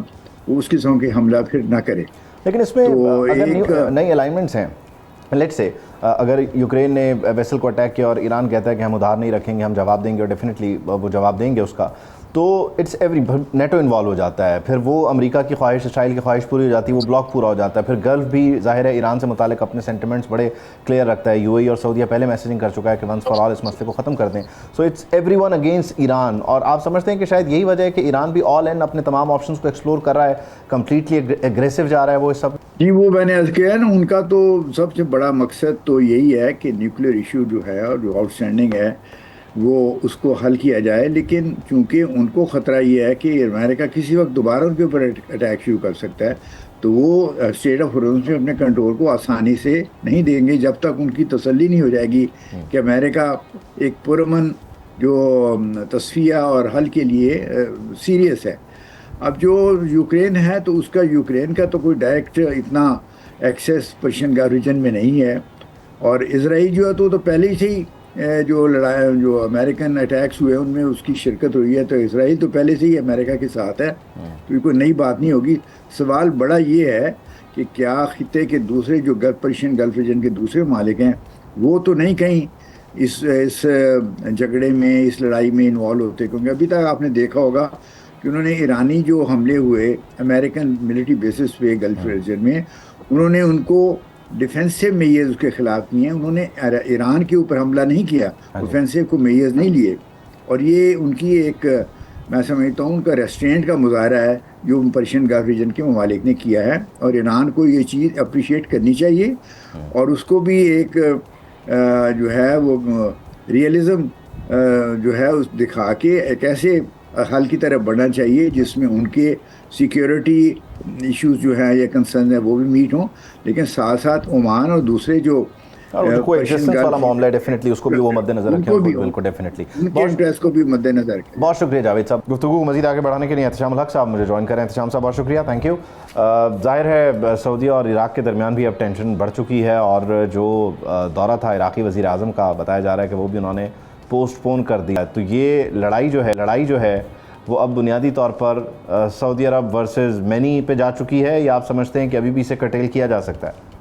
[SPEAKER 4] उस किस्म के हमला फिर ना करे।
[SPEAKER 1] लेकिन इसमें तो अगर नई अलाइनमेंट्स हैं, लेट्स से अगर यूक्रेन ने वेसल को अटैक किया और ईरान कहता है कि हम उधार नहीं रखेंगे, हम जवाब देंगे और डेफिनेटली वो जवाब देंगे उसका, तो इट्स एवरी नेटो इन्वॉल्व हो जाता है, फिर वो अमेरिका की ख्वाहिश, इसराइल की ख्वाहिश पूरी हो जाती है, वो ब्लॉक पूरा हो जाता है, फिर गल्फ भी जाहिर है ईरान से मुतालिक अपने सेंटिमेंट्स बड़े क्लियर रखता है। यूएई और सऊदीया पहले मैसेजिंग कर चुका है कि वंस फॉर ऑल इस मसले को ख़त्म कर दें। So it's everyone against Iran और आप समझते हैं कि शायद यही वजह है कि ईरान भी ऑल इन अपने तमाम ऑप्शंस को एक्सप्लोर कर रहा है, कम्प्लीटली एग्रेसिव जा रहा है वो इस सब।
[SPEAKER 4] जी वो मैंने अर्ज़ किया ना उनका तो सबसे बड़ा मकसद तो यही है कि न्यूक्लियर इशू जो है और जो आउटस्टैंडिंग है वो उसको हल किया जाए, लेकिन चूंकि उनको ख़तरा ये है कि अमेरिका किसी वक्त दोबारा उनके ऊपर अटैक शुरू कर सकता है तो वो स्टेट ऑफ हॉर्मुज़ में अपने कंट्रोल को आसानी से नहीं देंगे जब तक उनकी तसल्ली नहीं हो जाएगी कि अमेरिका एक पुरअमन जो तस्फिया और हल के लिए सीरियस है। अब जो यूक्रेन है तो उसका यूक्रेन का तो कोई डायरेक्ट इतना एक्सेस पर्शियन गल्फ रीजन में नहीं है और इसराइल जो है तो पहले ही से ही जो लड़ाई जो अमेरिकन अटैक्स हुए उनमें उसकी शिरकत हुई है तो इसराइल तो पहले से ही अमेरिका के साथ है तो ये कोई नई बात नहीं होगी। सवाल बड़ा ये है कि क्या खिते के दूसरे जो पर्शियन गल्फ रीजन के दूसरे मालिक हैं वो तो नहीं कहीं इस झगड़े में इस लड़ाई में इन्वॉल्व होते, क्योंकि अभी तक आपने देखा होगा कि उन्होंने ईरानी जो हमले हुए अमेरिकन मिलिट्री बेसिस पे गल्फ रीजन में उन्होंने उनको डिफेंसिव मेजर्स उसके ख़िलाफ़ किए हैं, उन्होंने ईरान के ऊपर हमला नहीं किया, डिफेंसिव को मेजर्स नहीं लिए और ये उनकी एक मैं समझता हूँ उनका रेस्ट्रेंट का मुजाहरा है जो पर्शियन गल्फ रीजन के ममालिक ने किया है, और ईरान को ये चीज़ अप्रिशिएट करनी चाहिए और उसको भी एक जो है वो रियलिज़म जो है उस दिखा के एक ऐसे हल की तरफ बढ़ना चाहिए जिसमें उनके सिक्योरिटी इश्यूज जो है या कंसर्न है वो भी मीट हों, लेकिन साथ साथ ओमान और दूसरे जो
[SPEAKER 1] और कोई एग्जिस्टेंस वाला मामला है डेफिनेटली उसको भी वो मद्देनजर रखें, बिल्कुल डेफिनेटली
[SPEAKER 4] उनके इंटरेस्ट को भी मद्देनजर रखें।
[SPEAKER 1] बहुत शुक्रिया जावेद साहब। गुफ्तगू को मजीद आगे बढ़ाने के लिए एहतशाम हक साहब मुझे ज्वाइन करें। एहतशाम साहब बहुत शुक्रिया, थैंक यू। जाहिर है सऊदी और इराक के दरमियान भी अब टेंशन बढ़ चुकी है और जो दौरा था इराक़ी वज़ीर आज़म का बताया जा रहा है कि वो भी उन्होंने पोस्टपोन कर दिया। तो ये लड़ाई जो है वो अब बुनियादी तौर पर सऊदी अरब वर्सेस मैनी पे जा चुकी है, या आप समझते हैं कि अभी भी इसे कर्टेल किया जा सकता है?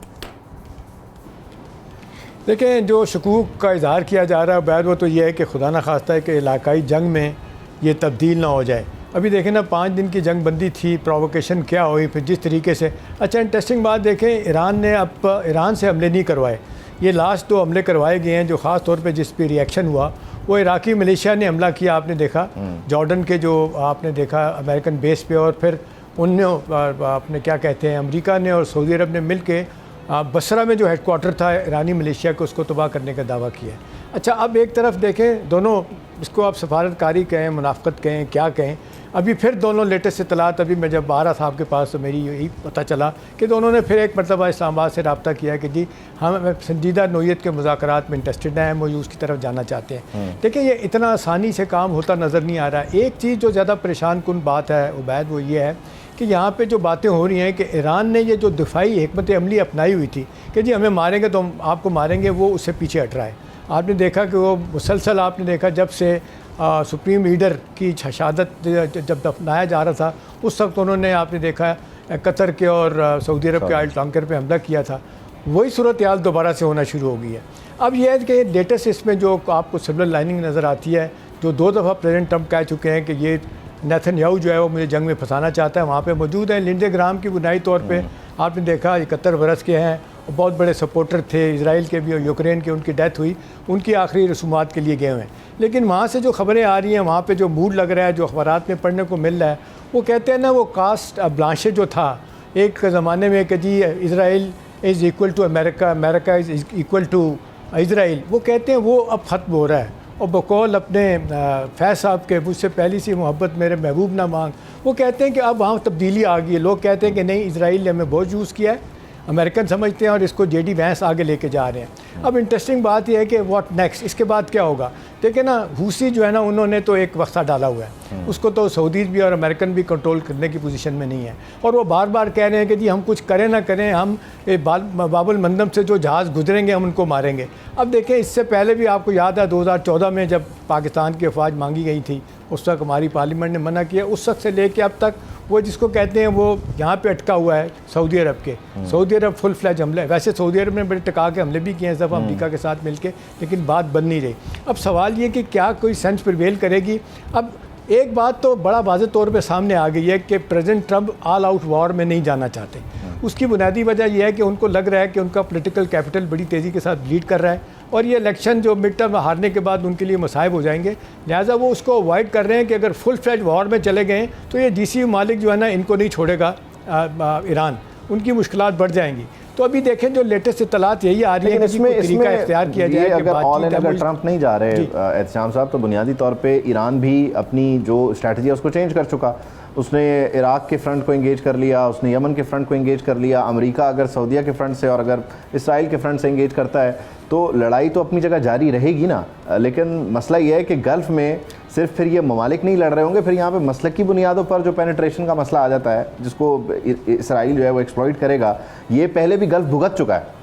[SPEAKER 5] देखें, जो शकूक का इजहार किया जा रहा है बैद वो तो ये है कि खुदा न खास्ता है कि इलाकाई जंग में ये तब्दील ना हो जाए। अभी देखें ना 5 दिन की जंग बंदी थी, प्रोवोकेशन क्या हुई, फिर जिस तरीके से अच्छा इंटरेस्टिंग बात देखें, ईरान ने अब ईरान से हमले नहीं करवाए। ये लास्ट 2 हमले करवाए गए हैं जो ख़ास तौर पे जिस पे रिएक्शन हुआ वो इराकी मलेशिया ने हमला किया, आपने देखा जॉर्डन के जो आपने देखा अमेरिकन बेस पे, और फिर उनने आपने क्या कहते हैं अमेरिका ने और सऊदी अरब ने मिल के बसरा में जो हेडक्वार्टर था ईरानी मलेशिया को उसको तबाह करने का दावा किया। अच्छा, अब एक तरफ देखें दोनों, इसको आप सफारतकारी कहें, मुनाफ़क़त कहें, क्या कहें, अभी फिर दोनों लेटेस्ट इत्तलात अभी मैं जब आ रहा था आपके पास तो मेरी यही पता चला कि दोनों ने फिर एक मरतबा इस्लामाबाद से रब्ता किया कि जी हम संजीदा नोयत के मुज़ाकरात में इंटरेस्टेड हैं, हम उसकी तरफ जाना चाहते हैं। देखिए, ये इतना आसानी से काम होता नज़र नहीं आ रहा है। एक चीज़ जो ज़्यादा परेशान कुन बात है उबैद, वो ये है कि यहाँ पे जो बातें हो रही हैं कि ईरान ने ये जो दिफाई हिकमत अमली अपनाई हुई थी कि जी हमें मारेंगे तो हम आपको मारेंगे, वो उससे पीछे हट रहा है। आपने देखा कि वो मुसलसल आपने देखा जब से सुप्रीम लीडर की शहादत जब दफनाया जा रहा था उस वक्त उन्होंने आपने देखा कतर के और सऊदी अरब के ऑयल टैंकर पे हमला किया था। वही सूरत हाल दोबारा से होना शुरू हो गई है। अब यह है कि लेटेस्ट इसमें जो आपको सिल्वर लाइनिंग नज़र आती है, जो 2 दफ़ा प्रेसिडेंट ट्रंप कह चुके हैं कि ये नेतन्याहू जो है वो मुझे जंग में फंसाना चाहता है, वहाँ पे मौजूद है। लिंडे ग्राम की बुनियादी तौर पे आपने देखा 71 बरस के हैं, बहुत बड़े सपोर्टर थे इसराइल के भी और यूक्रेन के, उनकी डेथ हुई, उनकी आखिरी रसूमात के लिए गए हुए हैं। लेकिन वहाँ से जो खबरें आ रही हैं, वहाँ पे जो मूड लग रहा है, जो अखबारात में पढ़ने को मिल रहा है, वो कहते हैं ना वो कास्ट ब्लांशे जो था एक ज़माने में कि जी Israel is equal to America, America is equal to Israel, वो कहते हैं वो अब ख़त्म हो रहा है। और बकौल अपने फैज़ साहब के मुझसे पहली सी मोहब्बत मेरे महबूब ना मांग, वो कहते हैं कि अब वहाँ तब्दीली आ गई है। लोग कहते हैं कि नहीं, इसराइल ने हमें बहुत यूज़ किया है, अमेरिकन समझते हैं और इसको जेडी वैंस आगे लेके जा रहे हैं। अब इंटरेस्टिंग बात यह है कि व्हाट नेक्स्ट, इसके बाद क्या होगा। देखिए ना, हूसी जो है ना उन्होंने तो एक वक्ता डाला हुआ है, उसको तो सऊदीज़ भी और अमेरिकन भी कंट्रोल करने की पोजीशन में नहीं है। और वो बार बार कह रहे हैं कि जी हम कुछ करें ना करें, हम बाबुल मंदम से जो जहाज़ गुजरेंगे हम उनको मारेंगे। अब देखें, इससे पहले भी आपको याद है 2014 में जब पाकिस्तान की अफवाज मांगी गई थी, उस वक्त हमारी पार्लियामेंट ने मना किया। उस वक्त से लेके अब तक वो जिसको कहते हैं वो यहाँ पे अटका हुआ है सऊदी अरब के। सऊदी अरब फुल फ्लैज हमले, वैसे सऊदी अरब ने बड़े टिका के हमले भी किए हैं इस दफ़ा अमरीका के साथ मिलके, लेकिन बात बन नहीं रही। अब सवाल ये कि क्या कोई सेंस प्रिवेल करेगी। अब एक बात तो बड़ा वाज़ेह तौर पे सामने आ गई है कि president Trump all out war में नहीं जाना चाहते। उसकी बुनियादी वजह यह है कि उनको लग रहा है कि उनका पॉलिटिकल कैपिटल बड़ी तेज़ी के साथ लीड कर रहा है और ये इलेक्शन जो मिड टर्म हारने के बाद उनके लिए मसाइब हो जाएंगे, लिहाजा वो उसको अवॉइड कर रहे हैं कि अगर फुल फ्लैज वॉर में चले गए तो ये जीसी मालिक जो है ना इनको नहीं छोड़ेगा ईरान, उनकी मुश्किलात बढ़ जाएंगी। तो अभी देखें जो लेटेस्ट इत्तलात यही आ रही है कि इसमें तरीका इख्तियार किया जाए।
[SPEAKER 1] अगर ट्रंप नहीं जा रहे एहतशाम साहब, तो बुनियादी तौर पे ईरान भी अपनी जो स्ट्रैटेजी है उसको चेंज कर चुका। उसने इराक़ के फ्रंट को इंगेज कर लिया, उसने यमन के फ्रंट को इंगेज कर लिया। अमेरिका अगर सऊदीया के फ्रंट से और अगर इसराइल के फ्रंट से इंगेज करता है तो लड़ाई तो अपनी जगह जारी रहेगी ना। लेकिन मसला ये है कि गल्फ़ में सिर्फ फिर ये ममालिक नहीं लड़ रहे होंगे, फिर यहाँ पे मसलक की बुनियादों पर जो पेनिट्रेशन का मसला आ जाता है जिसको इसराइल जो है वो एक्सप्लॉइट करेगा, ये पहले भी गल्फ़ भुगत चुका है।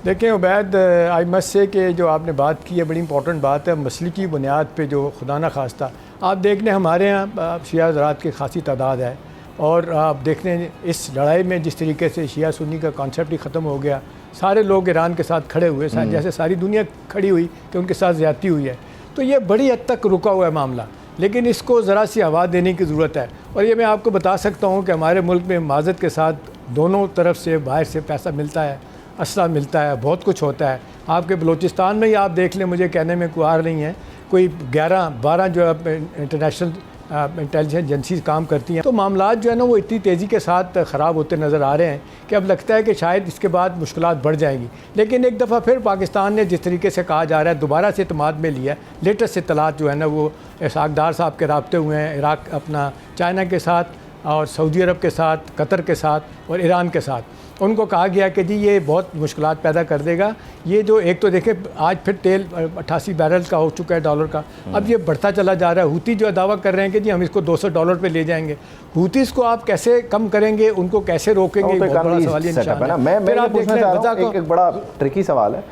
[SPEAKER 5] देखिए उबैद, आई मस्ट से कि जो आपने बात की है बड़ी इंपॉर्टेंट बात है। मसलकी बुनियाद पे जो खुदा न खास्ता आप देख लें हमारे यहाँ शिया हज़रात की खासी तादाद है और आप देख लें इस लड़ाई में जिस तरीके से शिया सुन्नी का कॉन्सेप्ट ही ख़त्म हो गया, सारे लोग ईरान के साथ खड़े हुए, जैसे सारी दुनिया खड़ी हुई कि उनके साथ ज़्यादती हुई है। तो ये बड़ी हद तक रुका हुआ है मामला, लेकिन इसको ज़रा सी हवा देने की ज़रूरत है। और ये मैं आपको बता सकता हूँ कि हमारे मुल्क में माज़त के साथ दोनों तरफ से बाहर से पैसा मिलता है, असला मिलता है, बहुत कुछ होता है। आपके बलूचिस्तान में ही आप देख लें, मुझे कहने में कोई आर नहीं है, कोई 11-12 जो है इंटरनेशनल इंटेलिजेंस एजेंसीज काम करती हैं। तो मामलात जो है ना वो इतनी तेज़ी के साथ ख़राब होते नज़र आ रहे हैं कि अब लगता है कि शायद इसके बाद मुश्किलात बढ़ जाएंगी। लेकिन एक दफ़ा फिर पाकिस्तान ने जिस तरीके से कहा जा रहा है दोबारा से इत्मीनान में लिया, लेटेस्ट इत्तलात जो है ना वो इसहाक़ साहब के राब्ते हुए हैं इराक़ अपना चाइना के साथ और सऊदी अरब के साथ, कतर के साथ और ईरान के साथ। उनको कहा गया कि जी ये बहुत मुश्किलात पैदा कर देगा। ये जो एक तो देखें आज फिर तेल 88 बैरल का हो चुका है डॉलर का, अब ये बढ़ता चला जा रहा है। हूती जो दावा कर रहे हैं कि जी हम इसको $200 पे ले जाएंगे। हूतीस को आप कैसे कम करेंगे, उनको कैसे रोकेंगे, बहुत बड़ा सवालिया निशान है।
[SPEAKER 1] मैं पूछना चाह रहा हूं, एक बड़ा ट्रिकी सवाल है,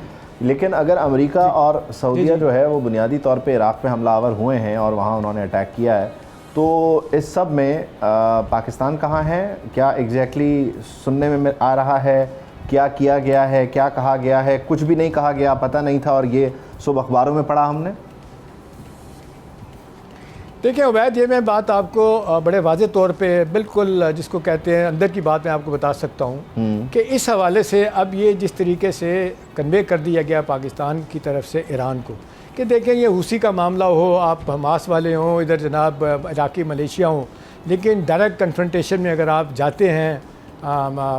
[SPEAKER 1] लेकिन अगर अमेरिका और सऊदीया जो है वो बुनियादी तौर पे इराक़ पे हमलावर हुए हैं और वहाँ उन्होंने अटैक किया है, तो इस सब में पाकिस्तान कहाँ है? क्या एग्जैक्टली सुनने में आ रहा है? क्या किया गया है, क्या कहा गया है? कुछ भी नहीं कहा गया, पता नहीं था और ये सब अखबारों में पढ़ा हमने।
[SPEAKER 5] देखिए उबैद, ये मैं बात आपको बड़े वाज़े तौर पे बिल्कुल जिसको कहते हैं अंदर की बात मैं आपको बता सकता हूँ कि इस हवाले से अब ये जिस तरीके से कन्वे कर दिया गया पाकिस्तान की तरफ से ईरान को कि देखें ये हुसी का मामला हो, आप हमास वाले हों, इधर जनाब इराक़ी मलेशिया हों, लेकिन डायरेक्ट कन्फ्रंटेशन में अगर आप जाते हैं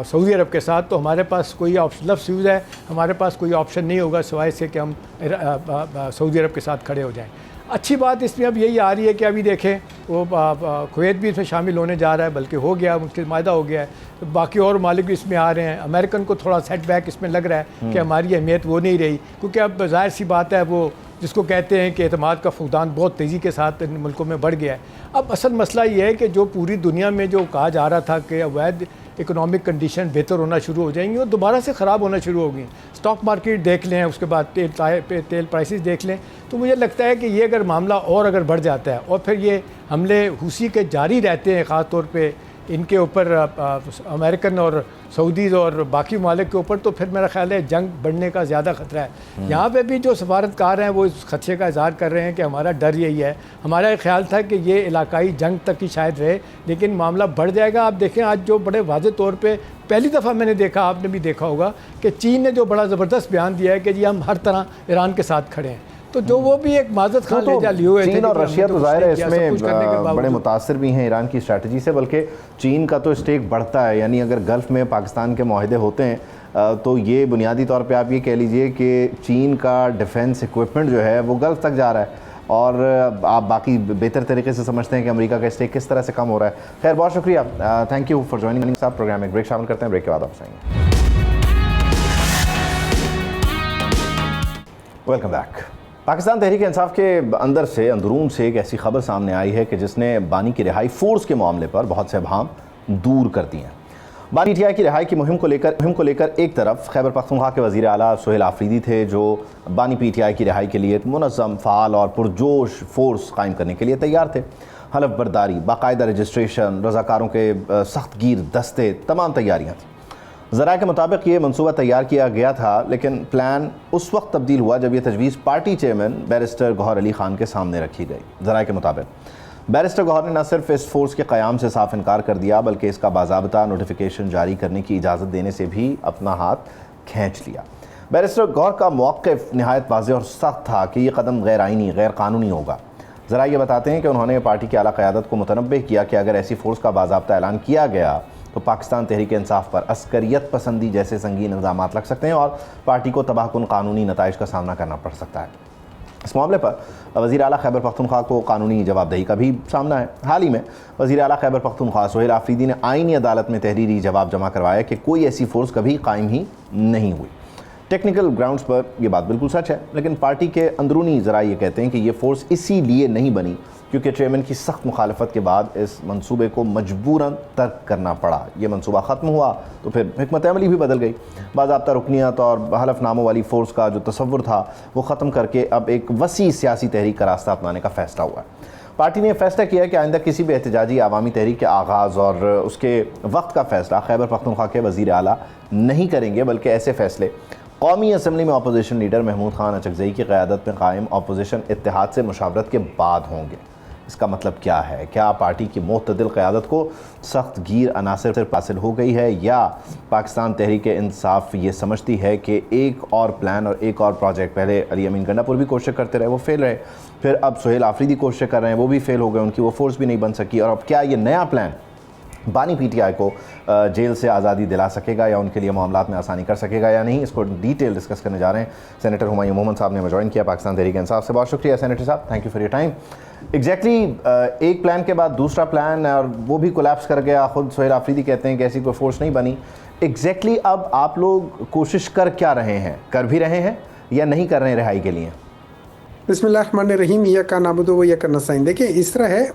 [SPEAKER 5] सऊदी अरब के साथ तो हमारे पास कोई ऑप्शन, लफ्ज़ यूज़ है, हमारे पास कोई ऑप्शन नहीं होगा सिवाय से कि हम सऊदी अरब के साथ खड़े हो जाएं। अच्छी बात इसमें अब यही आ रही है कि अभी देखें वो कुवैत भी इसमें शामिल होने जा रहा है, बल्कि हो गया, मुश्किल मायदा हो गया है, तो बाकी और मालिक भी इसमें आ रहे हैं। अमेरिकन को थोड़ा सेटबैक इसमें लग रहा है कि हमारी अहमियत वो नहीं रही, क्योंकि अब ज़ाहिर सी बात है वो जिसको कहते हैं कि एतमाद का फुकदान बहुत तेज़ी के साथ इन मुल्कों में बढ़ गया है। अब असल मसला ये है कि जो पूरी दुनिया में जो कहा जा रहा था कि अवैध इकोनॉमिक कंडीशन बेहतर होना शुरू हो जाएंगी और दोबारा से ख़राब होना शुरू हो गई। स्टॉक मार्केट देख लें, उसके बाद तेल प्राइसेस देख लें, तो मुझे लगता है कि ये अगर मामला और अगर बढ़ जाता है और फिर ये हमले हुसी के जारी रहते हैं, ख़ास तौर पे इनके ऊपर अमेरिकन और सऊदीज़ और बाकी मालिक के ऊपर, तो फिर मेरा ख्याल है जंग बढ़ने का ज़्यादा ख़तरा है। यहाँ पे भी जो सफारतकार हैं वो इस खदशे का इज़हार कर रहे हैं कि हमारा डर यही है, हमारा ये ख्याल था कि ये इलाकाई जंग तक ही शायद रहे, लेकिन मामला बढ़ जाएगा। आप देखें आज जो बड़े वाज़े तौर पे पहली दफ़ा मैंने देखा, आपने भी देखा होगा कि चीन ने जो बड़ा ज़बरदस्त बयान दिया है कि जी हम हर तरह ईरान के साथ खड़े हैं, तो जो वो भी एक माजत खान ले जा लिए हुए थे।
[SPEAKER 1] चीन और रशिया तो जाहिर है इसमें बड़े मुतासिर भी हैं ईरान की स्ट्रैटेजी से, बल्कि चीन का तो स्टेक बढ़ता है। यानी अगर गल्फ़ में पाकिस्तान के माहदे होते हैं तो ये बुनियादी तौर पे आप ये कह लीजिए कि चीन का डिफेंस इक्विपमेंट जो है वो गल्फ़ तक जा रहा है और आप बाकी बेहतर तरीके से समझते हैं कि अमेरिका का स्टेक किस तरह से कम हो रहा है। खैर, बहुत शुक्रिया, थैंक यू फॉर ज्वाइनिंग साहब। प्रोग्राम में ब्रेक शामिल करते हैं, ब्रेक के बाद वापस आएंगे। Welcome back. पाकिस्तान तहरीक इंसाफ के अंदर से, अंदरून से एक ऐसी खबर सामने आई है कि जिसने बानी की रिहाई फोर्स के मामले पर बहुत से अबहाम दूर कर दिए हैं। बानी पीटीआई की रिहाई की मुहिम को लेकर एक तरफ खैबर पख्तूनख्वा के वज़ीर आला सुहेल आफरीदी थे, जो बानी पीटीआई की रिहाई के लिए एक मुनज़्ज़म, फ़ाल और पुरजोश फोर्स कायम करने के लिए तैयार थे। हलफ बर्दारी, बाकायदा रजिस्ट्रेशन, रज़ाकारों के सख्त गिर दस्ते, तमाम तैयारियाँ थी। ज़राए के मुताबिक ये मनसूबा तैयार किया गया था, लेकिन प्लान उस वक्त तब्दील हुआ जब यह तजवीज़ party chairman barrister Gohar Ali Khan के सामने रखी गई। ज़राए के मुताबिक बैरिस्टर गौहर ने न सिर्फ इस फोर्स के क़याम से साफ इनकार कर दिया, बल्कि इसका बाज़ाब्ता नोटिफिकेशन जारी करने की इजाज़त देने से भी अपना हाथ खींच लिया। बैरिस्टर गौहर का मौक़िफ़ नहायत वाज़ेह और सख्त था कि यह कदम गैर आइनी, गैर कानूनी होगा। ज़रा ये बताते हैं कि उन्होंने पार्टी की आला क़यादत को मुतनब्बे किया कि अगर ऐसी फ़ोर्स का बाज़ाब्ता ऐलान किया गया तो पाकिस्तान तहरीक इंसाफ पर अस्करियत पसंदी जैसे संगीन इल्ज़ामात लग सकते हैं और पार्टी को तबाहकुन कानूनी नताइज का सामना करना पड़ सकता है। इस मामले पर वज़ीर आला खैबर पख्तूनख्वा को कानूनी जवाबदेही का भी सामना है। हाल ही में वज़ीर आला खैबर पख्तूनख्वा सुहेल आफरीदी ने आईनी अदालत में तहरीरी जवाब जमा करवाया कि कोई ऐसी फ़ोर्स कभी कायम ही नहीं हुई। टेक्निकल ग्राउंड्स पर यह बात बिल्कुल सच है, लेकिन पार्टी के अंदरूनी ज़रा ये कहते हैं कि ये फ़ोर्स इसीलिए नहीं बनी क्योंकि चेयरमैन की सख्त मुखालफत के बाद इस मंसूबे को मजबूरन तर्क करना पड़ा। ये मंसूबा ख़त्म हुआ तो फिर हिकमत अमली भी बदल गई। बाज़ाब्ता रुकनियत और हलफनामों वाली फ़ोर्स का जो तसव्वुर था वो ख़त्म करके अब एक वसी सियासी तहरीक का रास्ता अपनाने का फ़ैसला हुआ है। पार्टी ने फैसला किया कि आइंदा किसी भी एहतजाजी आवामी तहरीक के आगाज़ और उसके वक्त का फ़ैसला खैबर पख्तूनख्वा के वज़ीर आला नहीं करेंगे, बल्कि ऐसे फ़ैसले कौमी असम्बली में अपोजिशन लीडर महमूद खान अचकज़ई की क़यादत में कायम अपोजिशन इत्तेहाद से मुशावरत के बाद होंगे। इसका मतलब क्या है? क्या पार्टी की मुतदिल क़यादत को सख्त गिर अनासर हासिल हो गई है, या पाकिस्तान तहरीक इंसाफ ये समझती है कि एक और प्लान और एक और प्रोजेक्ट, पहले अली अमीन गंडापुर भी कोशिश करते रहे, वो फेल रहे, फिर अब सुहेल आफरीदी कोशिश कर रहे हैं, वो भी फेल हो गए, उनकी वो फोर्स भी नहीं बन सकी, और अब क्या ये नया प्लान बानी पीटीआई को जेल से आज़ादी दिला सकेगा या उनके लिए मामलात में आसानी कर सकेगा या नहीं? इसको डिटेल डिस्कस करने जा रहे हैं। सेनेटर हुमायूं मोहम्मद साहब ने हमें ज्वाइन किया पाकिस्तान तहरीक इंसाफ से। बहुत शुक्रिया सेनेटर साहब, thank you for your time. Exactly एक प्लान के बाद दूसरा प्लान, और वो भी कोलैप्स कर गया। ख़ुद सुहेल आफरीदी कहते हैं कि ऐसी कोई फोर्स नहीं बनी। एग्जैक्टली अब आप लोग कोशिश कर क्या रहे हैं? कर भी रहे हैं या नहीं कर रहे हैं रिहाई के लिए?
[SPEAKER 6] बिस्मिल्लाहिर्रहमानिर्रहीम, या का नाबुदो व या का नस्ताईन। देखिए, इस तरह है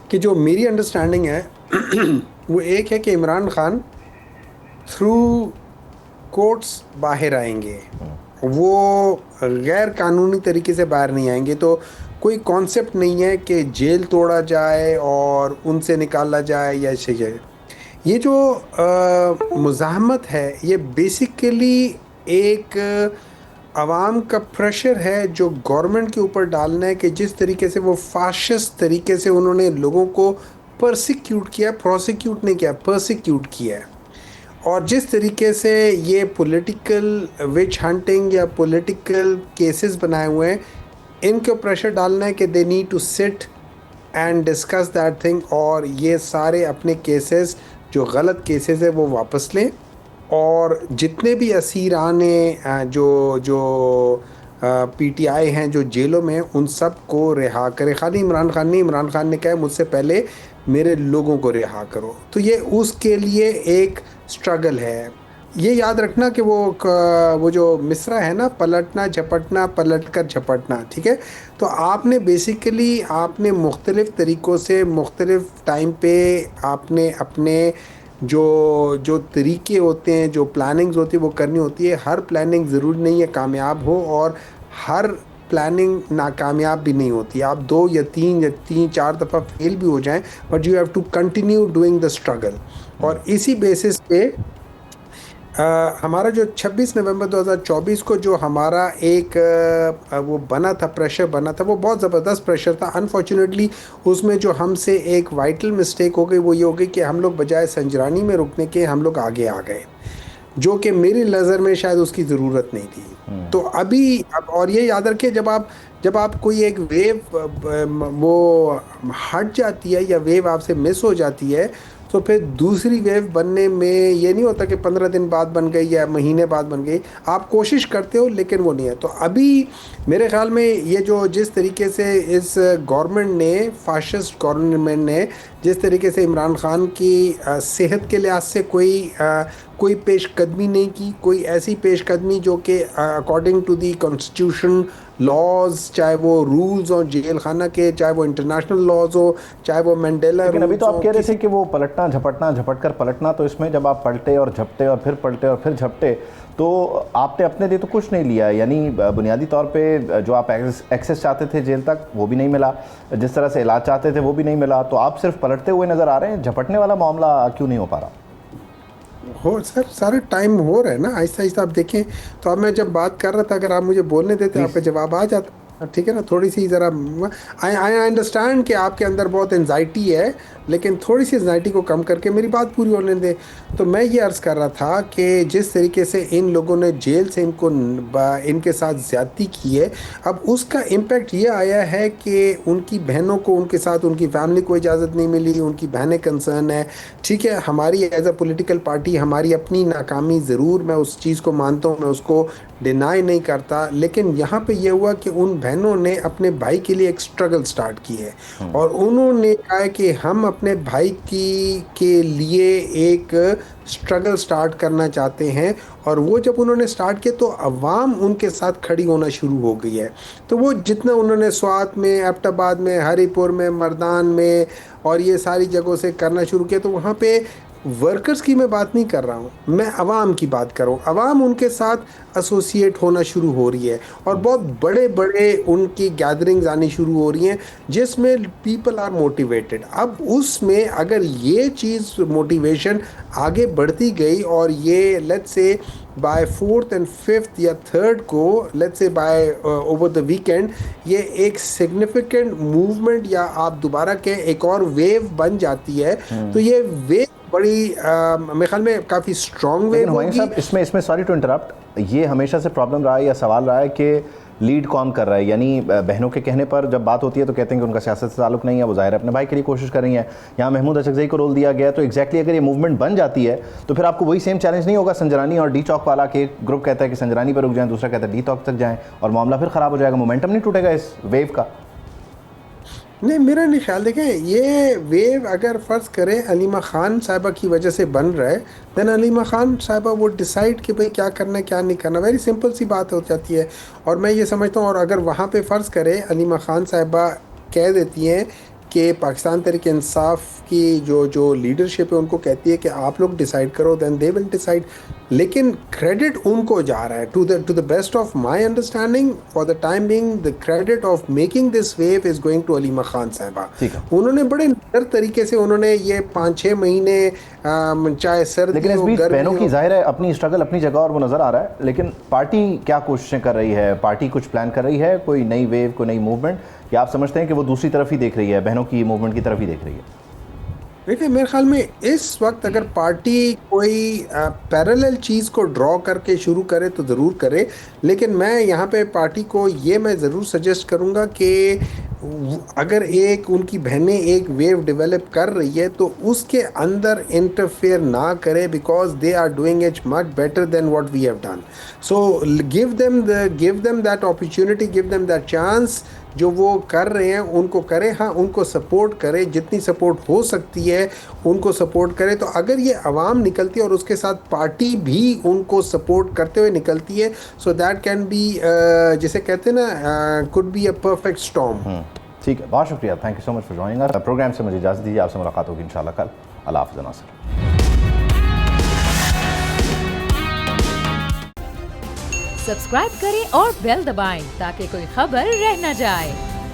[SPEAKER 6] कि जो मेरी अंडरस्टैंडिंग है वो एक है कि इमरान खान थ्रू कोर्ट्स बाहर आएंगे, वो गैर कानूनी तरीके से बाहर नहीं आएंगे। तो कोई कॉन्सेप्ट नहीं है कि जेल तोड़ा जाए और उनसे निकाला जाए या ऐसे जाए। ये जो मुज़ाहमत है ये बेसिकली एक आवाम का प्रेशर है जो गवर्नमेंट के ऊपर डालना है कि जिस तरीके से वो फाशिस्ट तरीके से उन्होंने लोगों को परसिक्यूट किया, प्रोसिक्यूट नहीं किया, परसिक्यूट किया है। और जिस तरीके से ये पॉलिटिकल विच हंटिंग या पॉलिटिकल केसेस बनाए हुए हैं, इनको प्रेशर डालना है कि they need to sit and discuss that thing, और ये सारे अपने केसेस जो गलत केसेस है वो वापस लें, और जितने भी असीराने जो पीटीआई हैं जो जेलों में, उन सब को रिहा करें। खाली इमरान खान नहीं, इमरान खान ने कहा मुझसे पहले मेरे लोगों को रिहा करो। तो ये उसके लिए एक स्ट्रगल है। ये याद रखना कि वो जो मिसरा है ना, पलटना झपटना, पलट कर झपटना, ठीक है। तो आपने बेसिकली आपने मुख्तलिफ़ तरीक़ों से मुख्तलिफ़ टाइम पे आपने अपने जो तरीके होते हैं, जो प्लानिंग्स होती है वो करनी होती है। हर प्लानिंग ज़रूरी नहीं है कामयाब हो, और हर प्लानिंग नाकामयाब भी नहीं होती। आप 2 या 3 दफ़ा फेल भी हो जाएं, but you have to continue doing the struggle. और इसी बेसिस पे हमारा जो 26 नवंबर 2024 को जो हमारा एक वो बना था, प्रेशर बना था, वो बहुत ज़बरदस्त प्रेशर था। अनफॉर्चुनेटली उसमें जो हमसे एक वाइटल मिस्टेक हो गई वो ये हो गई कि हम लोग बजाय संजरानी में रुकने के हम लोग आगे आ गए, जो कि मेरी नज़र में शायद उसकी ज़रूरत नहीं थी। तो अभी और ये याद रखिए, जब आप कोई एक वेव वो हट जाती है या वेव आपसे मिस हो जाती है, तो फिर दूसरी वेव बनने में ये नहीं होता कि 15 दिन बाद बन गई या महीने बाद बन गई। आप कोशिश करते हो लेकिन वो नहीं है। तो अभी मेरे ख्याल में ये जो जिस तरीके से इस गवर्नमेंट ने, फाशिस्ट गवर्नमेंट ने जिस तरीके से इमरान खान की सेहत के लिहाज से कोई पेशकदमी नहीं की, कोई ऐसी पेशकदमी जो कि according to the constitution laws, चाहे वो रूल्स हो जेल खाना के, चाहे वो इंटरनेशनल लॉज हो, चाहे वो मंडेला।
[SPEAKER 1] लेकिन अभी तो आप कह रहे थे कि वो पलटना झपटना, झपट कर पलटना, तो इसमें जब आप पलटे और झपटे और फिर पलटे और फिर झपटे, तो आपने अपने लिए तो कुछ नहीं लिया। यानी बुनियादी तौर पे जो आप एक्सेस चाहते थे जेल तक वो भी नहीं मिला, जिस तरह से इलाज चाहते थे वो भी नहीं मिला, तो आप सिर्फ पलटते हुए नज़र आ रहे हैं। झपटने वाला मामला क्यों नहीं हो पा रहा?
[SPEAKER 6] हो सर, सारे टाइम हो रहा है ना, आहिस्ता आहिस्ता। आप देखें तो अब मैं जब बात कर रहा था, अगर आप मुझे बोलने देते आपका जवाब आ जाता, ठीक है ना। थोड़ी सी ज़रा आई अंडरस्टैंड कि आपके अंदर बहुत एंजाइटी है, लेकिन थोड़ी सी एंजाइटी को कम करके मेरी बात पूरी होने दें। तो मैं ये अर्ज़ कर रहा था कि जिस तरीके से इन लोगों ने जेल से इनके साथ ज़्यादती की है, अब उसका इम्पेक्ट ये आया है कि उनकी बहनों को, उनके साथ उनकी फैमिली को इजाज़त नहीं मिली, उनकी बहनें कंसर्न है। ठीक है, हमारी एज अ पॉलिटिकल पार्टी हमारी अपनी नाकामी ज़रूर, मैं उस चीज़ को मानता हूँ, मैं उसको डिनाई नहीं करता, लेकिन यहाँ पे ये हुआ कि उन बहनों ने अपने भाई के लिए एक स्ट्रगल स्टार्ट की है, और उन्होंने कहा है कि हम अपने भाई के लिए एक स्ट्रगल स्टार्ट करना चाहते हैं। और वो जब उन्होंने स्टार्ट किया तो अवाम उनके साथ खड़ी होना शुरू हो गई है। तो वो जितना उन्होंने स्वात में, एबटाबाद में, हरीपुर में, मर्दान में और ये सारी जगहों से करना शुरू किया, तो वहाँ पे वर्कर्स की मैं बात नहीं कर रहा हूँ, मैं अवाम की बात कर रहा हूँ। अवाम उनके साथ एसोसिएट होना शुरू हो रही है, और बहुत बड़े बड़े उनकी गैदरिंग्स आनी शुरू हो रही हैं जिसमें पीपल आर मोटिवेटेड। अब उसमें अगर ये चीज़ मोटिवेशन आगे बढ़ती गई और ये let's say bye 4th and 5th या 3rd को, let's say bye over the weekend, ये एक सिग्निफिकेंट मूवमेंट या आप दोबारा के एक और वेव बन जाती है, तो ये वेव बड़ी मेरे ख्याल में काफ़ी स्ट्रॉन्ग वेव होगी।
[SPEAKER 1] साहब इसमें सॉरी टू इंटरप्ट, ये हमेशा से प्रॉब्लम रहा है या सवाल रहा है कि लीड कौन कर रहा है, यानी बहनों के कहने पर जब बात होती है तो कहते हैं कि उनका सियासत से ताल्लुक नहीं है, वो ज़ाहिर है अपने भाई के लिए कोशिश कर रही हैं। यहाँ महमूद अचकज़ई को रोल दिया गया, तो एग्जैक्टली अगर ये मूवमेंट बन जाती है तो फिर आपको वही सेम चैलेंज नहीं होगा संजरानी और डी चौक वाला, कि एक ग्रुप कहता है कि संजरानी पर रुक जाएं, दूसरा कहता है डी चौक तक जाएं, और मामला फिर ख़राब हो जाएगा, मोमेंटम नहीं टूटेगा इस वेव का?
[SPEAKER 6] नहीं, मेरा नहीं ख्याल। देखें, ये वेव अगर फ़र्ज़ करें अलीमा ख़ान साहिबा की वजह से बन रहा है, दैन अलीमा ख़ान साहिबा वो डिसाइड कि भाई क्या करना है क्या नहीं करना, वेरी सिंपल सी बात हो जाती है। और मैं ये समझता हूँ, और अगर वहाँ पे फ़र्ज़ करें अलीमा ख़ान साहिबा कह देती हैं कि पाकिस्तान तहरीक इंसाफ की जो लीडरशिप है उनको कहती है कि आप लोग डिसाइड करो, दैन दे विल डिसाइड, लेकिन क्रेडिट उनको जा रहा है। To the best of my understanding for the time being, the credit of making this wave is going to Aleema Khan साहिबा। उन्होंने बड़े नर तरीके से उन्होंने ये 5-6 महीने चाहे सर्दी,
[SPEAKER 1] लेकिन इस बीच बहनों की जाहिर है अपनी स्ट्रगल अपनी जगह और वो नज़र आ रहा है, लेकिन पार्टी क्या कोशिशें कर रही है? पार्टी कुछ प्लान कर रही है, कोई नई वेव, कोई नई मूवमेंट, या आप समझते हैं कि वो दूसरी तरफ ही देख रही है, बहनों की मूवमेंट की तरफ ही देख रही है?
[SPEAKER 6] देखिए, मेरे ख्याल में इस वक्त अगर पार्टी कोई पैरेलल चीज़ को ड्रॉ करके शुरू करे तो ज़रूर करे, लेकिन मैं यहाँ पे पार्टी को ये मैं ज़रूर सजेस्ट करूँगा कि अगर एक उनकी बहनें एक वेव डेवलप कर रही है तो उसके अंदर इंटरफेयर ना करे, because they are doing it much better than what we have done. So give them that opportunity, give them that chance. जो वो कर रहे हैं उनको करें, हाँ उनको सपोर्ट करें, जितनी सपोर्ट हो सकती है उनको सपोर्ट करें। तो अगर ये आवाम निकलती है और उसके साथ पार्टी भी उनको सपोर्ट करते हुए निकलती है, सो दैट कैन बी, जिसे कहते हैं ना, could be a perfect storm.
[SPEAKER 1] ठीक है, बहुत शुक्रिया, thank you so much for joining us. Programme से मुझे इजाज़त दीजिए, आपसे मुलाकात होगी इंशाल्लाह कल। अल्लाह हाफ़िज़ नासिर।
[SPEAKER 7] सब्सक्राइब करें और बेल दबाएं ताकि कोई खबर रह न जाए।